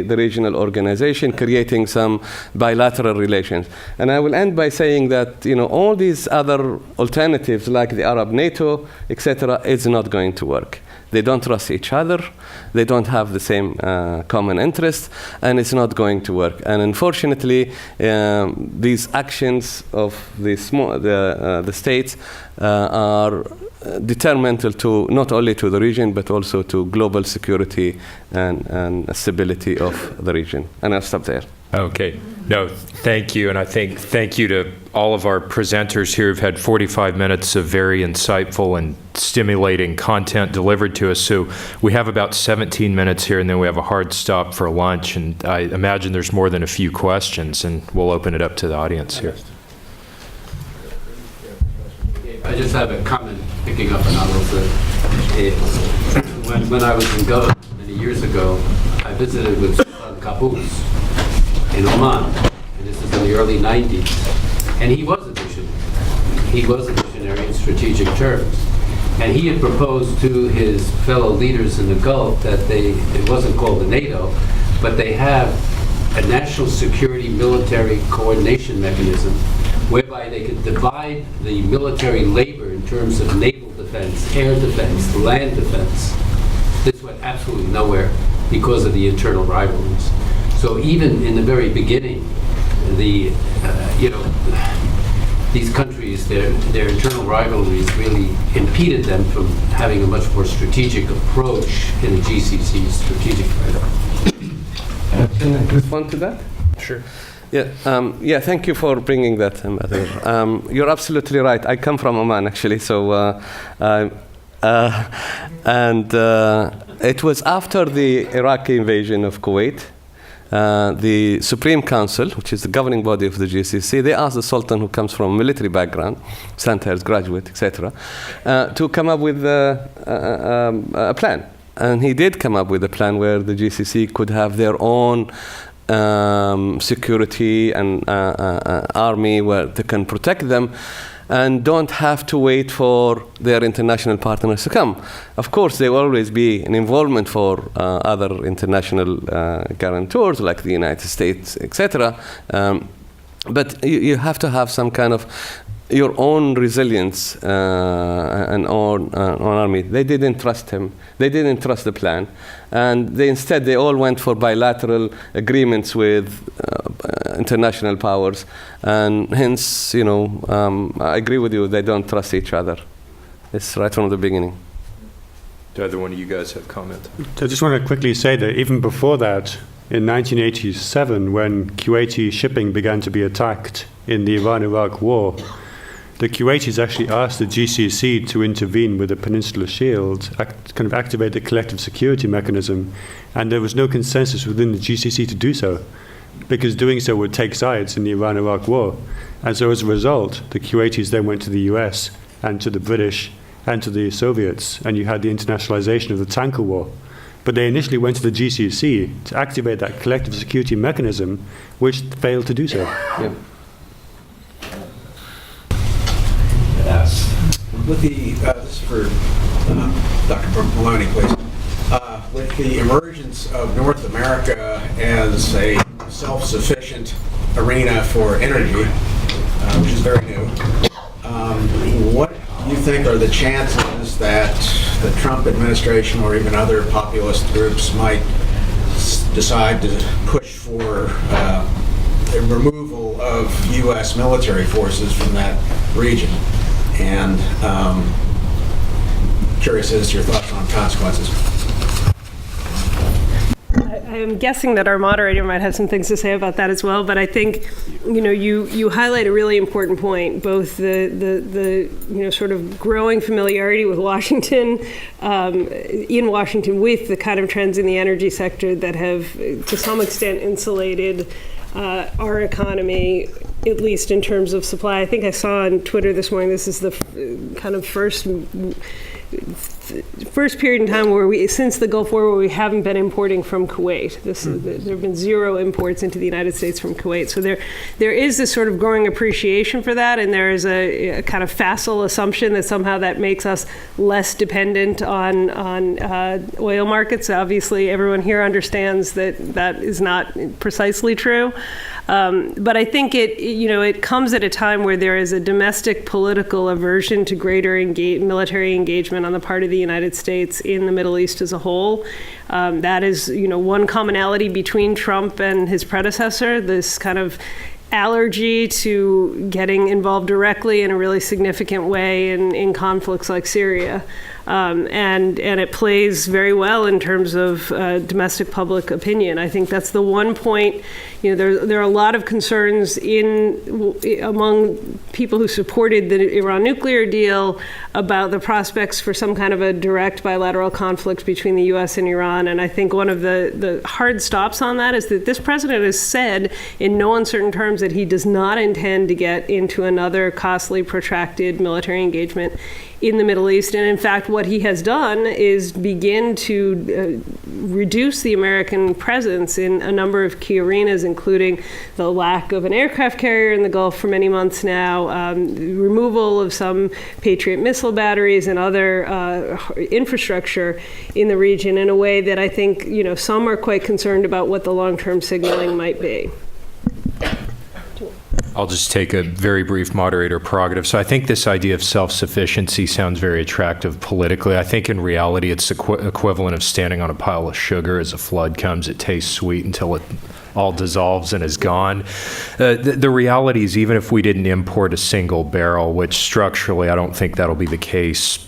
regional organization, creating some bilateral relations. And I will end by saying that all these other alternatives, like the Arab NATO, etc., is not going to work. They don't trust each other. They don't have the same common interests, and it's not going to work. And unfortunately, these actions of the states are detrimental to not only to the region but also to global security and stability of the region. And I'll stop there. Okay. No, thank you. And I think thank you to all of our presenters here who've had 45 minutes of very insightful and stimulating content delivered to us. So we have about 17 minutes here, and then we have a hard stop for lunch. And I imagine there's more than a few questions, and we'll open it up to the audience here. I just have a comment picking up on Al's. When I was in Gulf many years ago, I visited with Sultan Qaboos in Oman, and this is in the early 90s, and he was a visionary. He was a visionary in strategic terms, and he had proposed to his fellow leaders in the Gulf that it wasn't called the NATO, but they have a national security military coordination mechanism whereby they could divide the military labor in terms of naval defense, air defense, land defense. This went absolutely nowhere because of the internal rivalries. So even in the very beginning, these countries, their internal rivalries really impeded them from having a much more strategic approach in the GCC strategic framework. Can I respond to that? Sure. Yeah, thank you for bringing that, Ambassador. You're absolutely right. I come from Oman, actually, and it was after the Iraqi invasion of Kuwait. The Supreme Council, which is the governing body of the GCC, they asked the Sultan, who comes from a military background, Sandhurst graduate, etc., to come up with a plan. And he did come up with a plan where the GCC could have their own security and army where they can protect them and don't have to wait for their international partners to come. Of course, there will always be an involvement for other international guarantors like the United States, etc. But you have to have some kind of your own resilience and own army. They didn't trust him. They didn't trust the plan. And instead, they all went for bilateral agreements with international powers. And hence, I agree with you, they don't trust each other. It's right from the beginning. Do either one of you guys have comments? I just want to quickly say that even before that, in 1987, when Kuwaiti shipping began to be attacked in the Iran-Iraq war, the Kuwaitis actually asked the GCC to intervene with the Peninsula Shield, kind of activate the collective security mechanism, and there was no consensus within the GCC to do so, because doing so would take sides in the Iran-Iraq war. And so as a result, the Kuwaitis then went to the US and to the British and to the Soviets, and you had the internationalization of the tanker war. But they initially went to the GCC to activate that collective security mechanism, which failed to do so. Yeah. With this is for Dr. Maloney, please. With the emergence of North America as a self-sufficient arena for energy, which is very new, what do you think are the chances that the Trump administration or even other populist groups might decide to push for the removal of U.S. military forces from that region. And curious as to your thoughts on consequences. I'm guessing that our moderator might have some things to say about that as well, but I think, you highlight a really important point, both the sort of growing familiarity with Washington, in Washington, with the kind of trends in the energy sector that have, to some extent, insulated our economy, at least in terms of supply. I think I saw on Twitter this morning, this is the kind of first period in time where since the Gulf War, where we haven't been importing from Kuwait. There have been zero imports into the United States from Kuwait. So there is this sort of growing appreciation for that, and there is a kind of facile assumption that somehow that makes us less dependent on oil markets. Obviously, everyone here understands that that is not precisely true. But I think it comes at a time where there is a domestic political aversion to greater military engagement on the part of the United States in the Middle East as a whole. That is, one commonality between Trump and his predecessor, this kind of allergy to getting involved directly in a really significant way in conflicts like Syria. And it plays very well in terms of domestic public opinion. I think that's the one point. There are a lot of concerns among people who supported the Iran nuclear deal about the prospects for some kind of a direct bilateral conflict between the U.S. and Iran. And I think one of the hard stops on that is that this president has said in no uncertain terms that he does not intend to get into another costly, protracted military engagement in the Middle East. And in fact, what he has done is begin to reduce the American presence in a number of key arenas, including the lack of an aircraft carrier in the Gulf for many months now, removal of some Patriot missile batteries and other infrastructure in the region in a way that I think, some are quite concerned about what the long-term signaling might be. I'll just take a very brief moderator prerogative. So I think this idea of self-sufficiency sounds very attractive politically. I think in reality, it's the equivalent of standing on a pile of sugar. As a flood comes, it tastes sweet until it all dissolves and is gone. The reality is, even if we didn't import a single barrel, which structurally I don't think that'll be the case,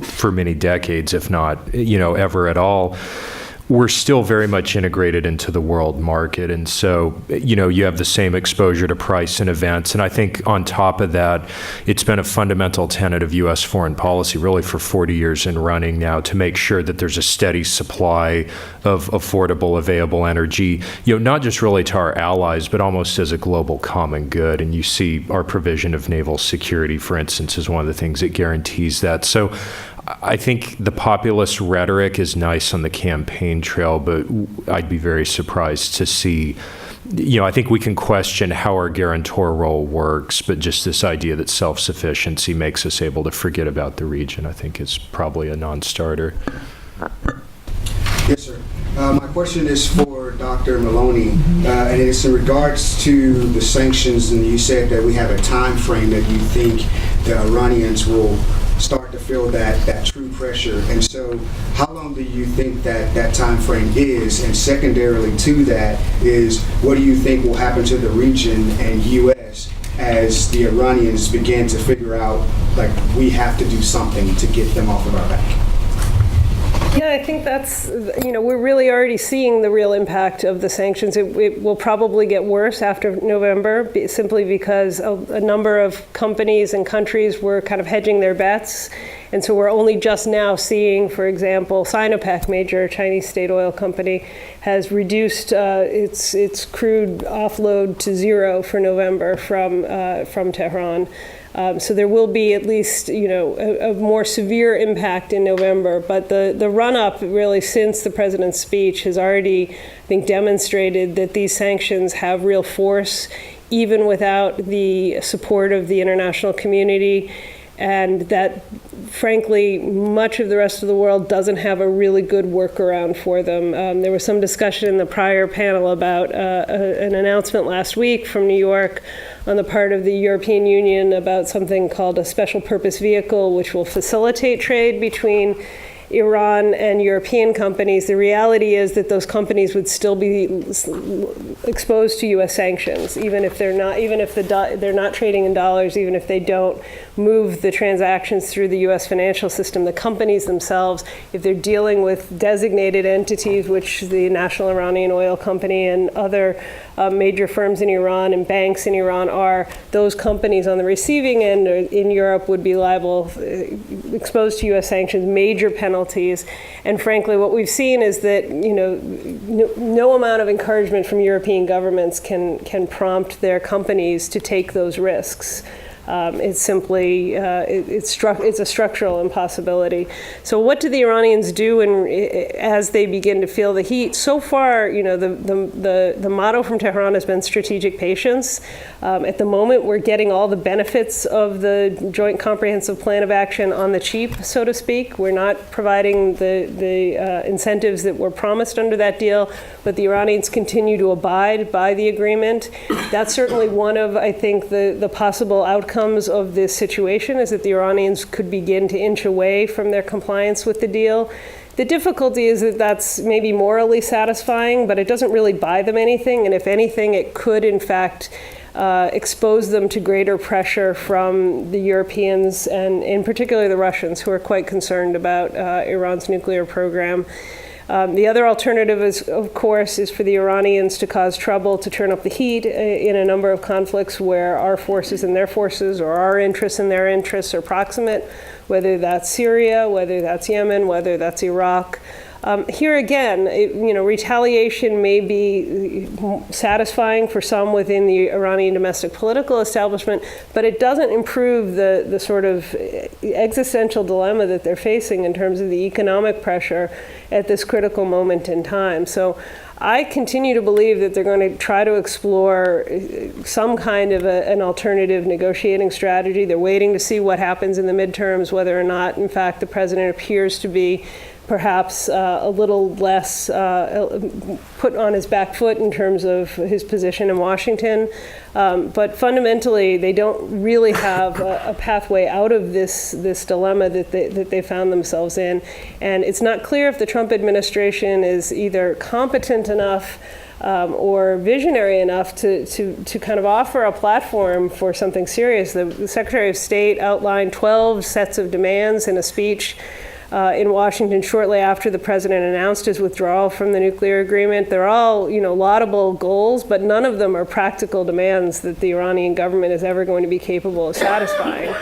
for many decades, if not, ever at all, we're still very much integrated into the world market. And so, you have the same exposure to price and events. And I think on top of that, it's been a fundamental tenet of U.S. foreign policy really for 40 years and running now to make sure that there's a steady supply of affordable, available energy, not just really to our allies, but almost as a global common good. And you see our provision of naval security, for instance, is one of the things that guarantees that. So I think the populist rhetoric is nice on the campaign trail, but I'd be very surprised to see, I think we can question how our guarantor role works, but just this idea that self-sufficiency makes us able to forget about the region, I think is probably a non-starter. Yes, sir. My question is for Dr. Maloney, and it's in regards to the sanctions, and you said that we have a time frame that you think the Iranians will start to feel that true pressure. And so how long do you think that time frame is? And secondarily to that is, what do you think will happen to the region and U.S. as the Iranians begin to figure out, we have to do something to get them off of our back? Yeah, I think that's, we're really already seeing the real impact of the sanctions. It will probably get worse after November, simply because a number of companies and countries were kind of hedging their bets. And so we're only just now seeing, for example, Sinopec, major Chinese state oil company, has reduced its crude offload to zero for November from Tehran. So there will be at least, a more severe impact in November. But the run-up, really, since the president's speech has already, I think, demonstrated that these sanctions have real force, even without the support of the international community, and that, frankly, much of the rest of the world doesn't have a really good workaround for them. There was some discussion in the prior panel about an announcement last week from New York on the part of the European Union about something called a special purpose vehicle, which will facilitate trade between Iran and European companies, the reality is that those companies would still be exposed to U.S. sanctions, even if they're not trading in dollars, even if they don't move the transactions through the U.S. financial system. The companies themselves, if they're dealing with designated entities, which the National Iranian Oil Company and other major firms in Iran and banks in Iran are, those companies on the receiving end in Europe would be liable, exposed to U.S. sanctions, major penalties. And frankly, what we've seen is that no amount of encouragement from European governments can prompt their companies to take those risks. It's simply, it's a structural impossibility. So what do the Iranians do as they begin to feel the heat? So far, the motto from Tehran has been strategic patience. At the moment, we're getting all the benefits of the Joint Comprehensive Plan of Action on the cheap, so to speak. We're not providing the incentives that were promised under that deal, but the Iranians continue to abide by the agreement. That's certainly one of, I think, the possible outcomes of this situation, is that the Iranians could begin to inch away from their compliance with the deal. The difficulty is that that's maybe morally satisfying, but it doesn't really buy them anything. And if anything, it could, in fact, expose them to greater pressure from the Europeans and in particular the Russians, who are quite concerned about Iran's nuclear program. The other alternative, of course, is for the Iranians to cause trouble, to turn up the heat in a number of conflicts where our forces and their forces, or our interests and their interests, are proximate, whether that's Syria, whether that's Yemen, whether that's Iraq. Here again, retaliation may be satisfying for some within the Iranian domestic political establishment, but it doesn't improve the sort of existential dilemma that they're facing in terms of the economic pressure at this critical moment in time. So I continue to believe that they're going to try to explore some kind of an alternative negotiating strategy. They're waiting to see what happens in the midterms, whether or not, in fact, the president appears to be perhaps a little less put on his back foot in terms of his position in Washington. But fundamentally, they don't really have a pathway out of this dilemma that they found themselves in. And it's not clear if the Trump administration is either competent enough or visionary enough to kind of offer a platform for something serious. The Secretary of State outlined 12 sets of demands in a speech in Washington shortly after the president announced his withdrawal from the nuclear agreement. They're all, laudable goals, but none of them are practical demands that the Iranian government is ever going to be capable of satisfying.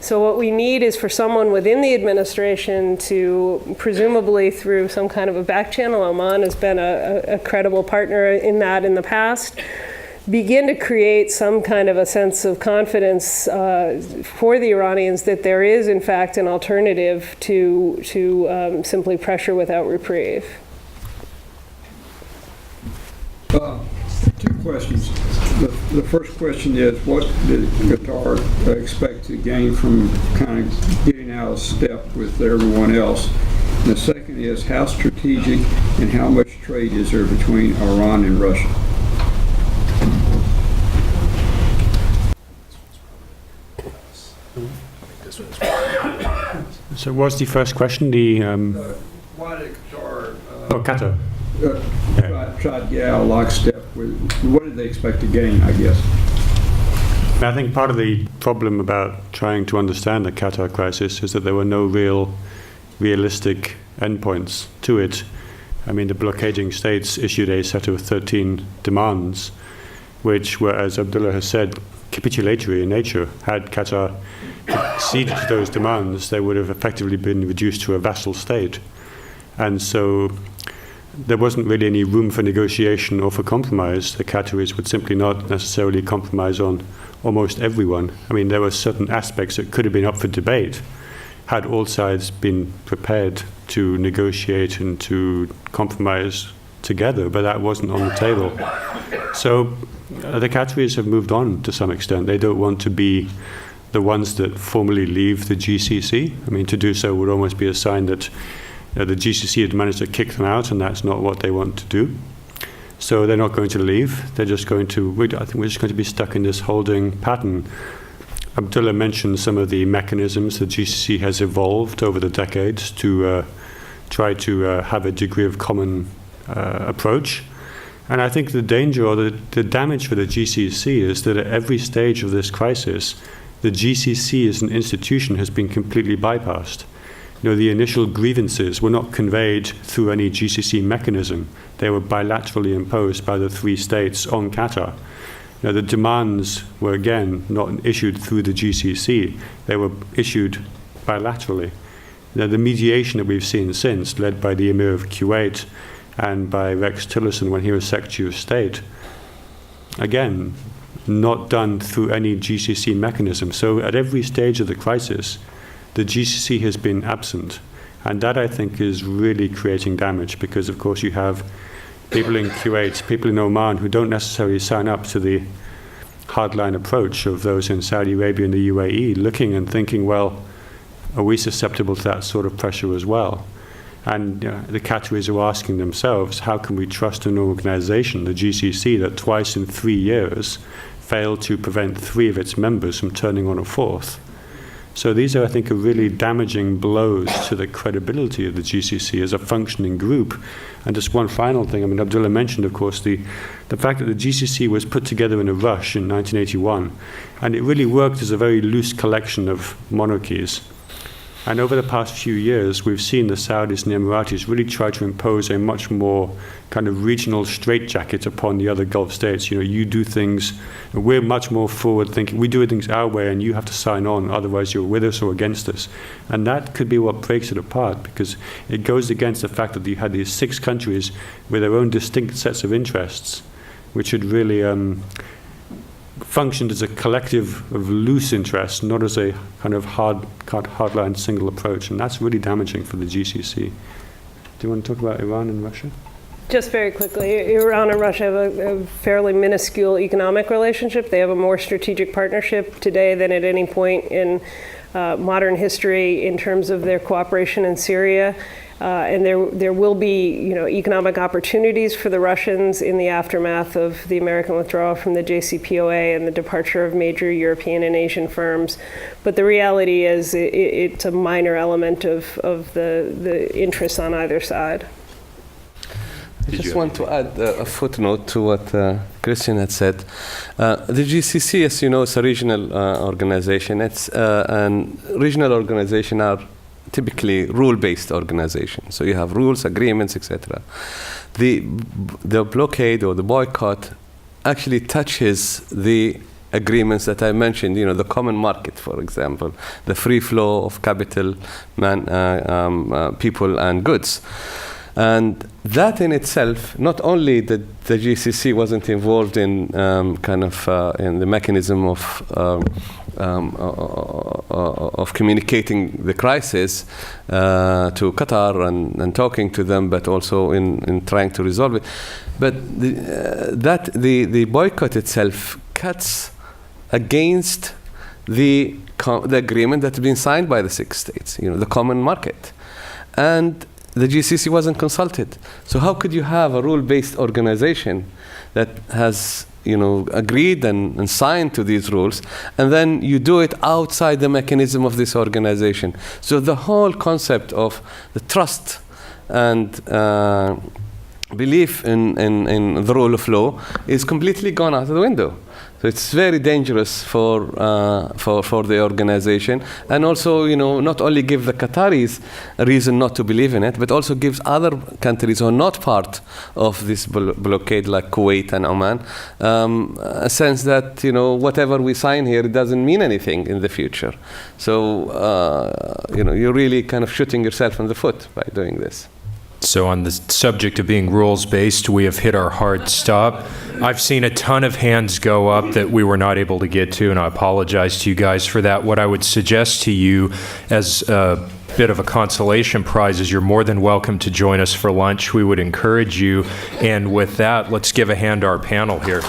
So what we need is for someone within the administration to, presumably through some kind of a back channel, Oman has been a credible partner in that in the past, begin to create some kind of a sense of confidence for the Iranians that there is, in fact, an alternative to simply pressure without reprieve. Two questions. The first question is, what did Qatar expect to gain from kind of getting out of step with everyone else? And the second is, how strategic and how much trade is there between Iran and Russia? So what's the first question? Why did Qatar Qatar. try to get out of lockstep with, what did they expect to gain, I guess? I think part of the problem about trying to understand the Qatar crisis is that there were no realistic endpoints to it. I mean, the blockading states issued a set of 13 demands, which were, as Abdullah has said, capitulatory in nature. Had Qatar acceded to those demands, they would have effectively been reduced to a vassal state. And so there wasn't really any room for negotiation or for compromise. The Qataris would simply not necessarily compromise on almost everyone. I mean, there were certain aspects that could have been up for debate had all sides been prepared to negotiate and to compromise together, but that wasn't on the table. So the Qataris have moved on to some extent. They don't want to be the ones that formally leave the GCC. I mean, to do so would almost be a sign that the GCC had managed to kick them out, and that's not what they want to do. So they're not going to leave. They're just going to, I think we're just going to be stuck in this holding pattern. Abdullah mentioned some of the mechanisms the GCC has evolved over the decades to try to have a degree of common approach. And I think the danger or the damage for the GCC is that at every stage of this crisis, the GCC as an institution has been completely bypassed. The initial grievances were not conveyed through any GCC mechanism. They were bilaterally imposed by the 3 states on Qatar. The demands were, again, not issued through the GCC. They were issued bilaterally. The mediation that we've seen since, led by the Emir of Kuwait and by Rex Tillerson when he was Secretary of State, again, not done through any GCC mechanism. So at every stage of the crisis, the GCC has been absent. And that, I think, is really creating damage because, of course, you have people in Kuwait, people in Oman who don't necessarily sign up to the hardline approach of those in Saudi Arabia and the UAE, looking and thinking, well, are we susceptible to that sort of pressure as well? And the Qataris are asking themselves, how can we trust an organization, the GCC, that twice in 3 years failed to prevent 3 of its members from turning on a 4th? So these are, I think, really damaging blows to the credibility of the GCC as a functioning group. And just one final thing, Abdullah mentioned, of course, the fact that the GCC was put together in a rush in 1981, and it really worked as a very loose collection of monarchies. And over the past few years, we've seen the Saudis and the Emiratis really try to impose a much more kind of regional straitjacket upon the other Gulf states. You do things, we're much more forward thinking, we do things our way and you have to sign on, otherwise you're with us or against us. And that could be what breaks it apart, because it goes against the fact that you had these 6 countries with their own distinct sets of interests, which had really functioned as a collective of loose interests, not as a kind of hardline single approach, and that's really damaging for the GCC. Do you want to talk about Iran and Russia? Just very quickly, Iran and Russia have a fairly minuscule economic relationship. They have a more strategic partnership today than at any point in modern history in terms of their cooperation in Syria. And there will be, economic opportunities for the Russians in the aftermath of the American withdrawal from the JCPOA and the departure of major European and Asian firms. But the reality is it's a minor element of the interests on either side. I just want to add a footnote to what Christian had said. The GCC, as you know, is a regional organization. And regional organizations are typically rule-based organization. So you have rules, agreements, etc. The blockade or the boycott actually touches the agreements that I mentioned, the common market, for example, the free flow of capital, people and goods. And that in itself, not only that the GCC wasn't involved in in the mechanism of communicating the crisis to Qatar and talking to them, but also in trying to resolve it. But the boycott itself cuts against the agreement that had been signed by the 6 states, the common market. And the GCC wasn't consulted. So how could you have a rule-based organization that has agreed and signed to these rules, and then you do it outside the mechanism of this organization? So the whole concept of the trust and belief in the rule of law is completely gone out of the window. So it's very dangerous for the organization, and also, not only give the Qataris a reason not to believe in it, but also gives other countries who are not part of this blockade, like Kuwait and Oman, a sense that whatever we sign here, it doesn't mean anything in the future. So you're really kind of shooting yourself in the foot by doing this. So on the subject of being rules-based, we have hit our hard stop. I've seen a ton of hands go up that we were not able to get to, and I apologize to you guys for that. What I would suggest to you as a bit of a consolation prize is you're more than welcome to join us for lunch. We would encourage you. And with that, let's give a hand to our panel here.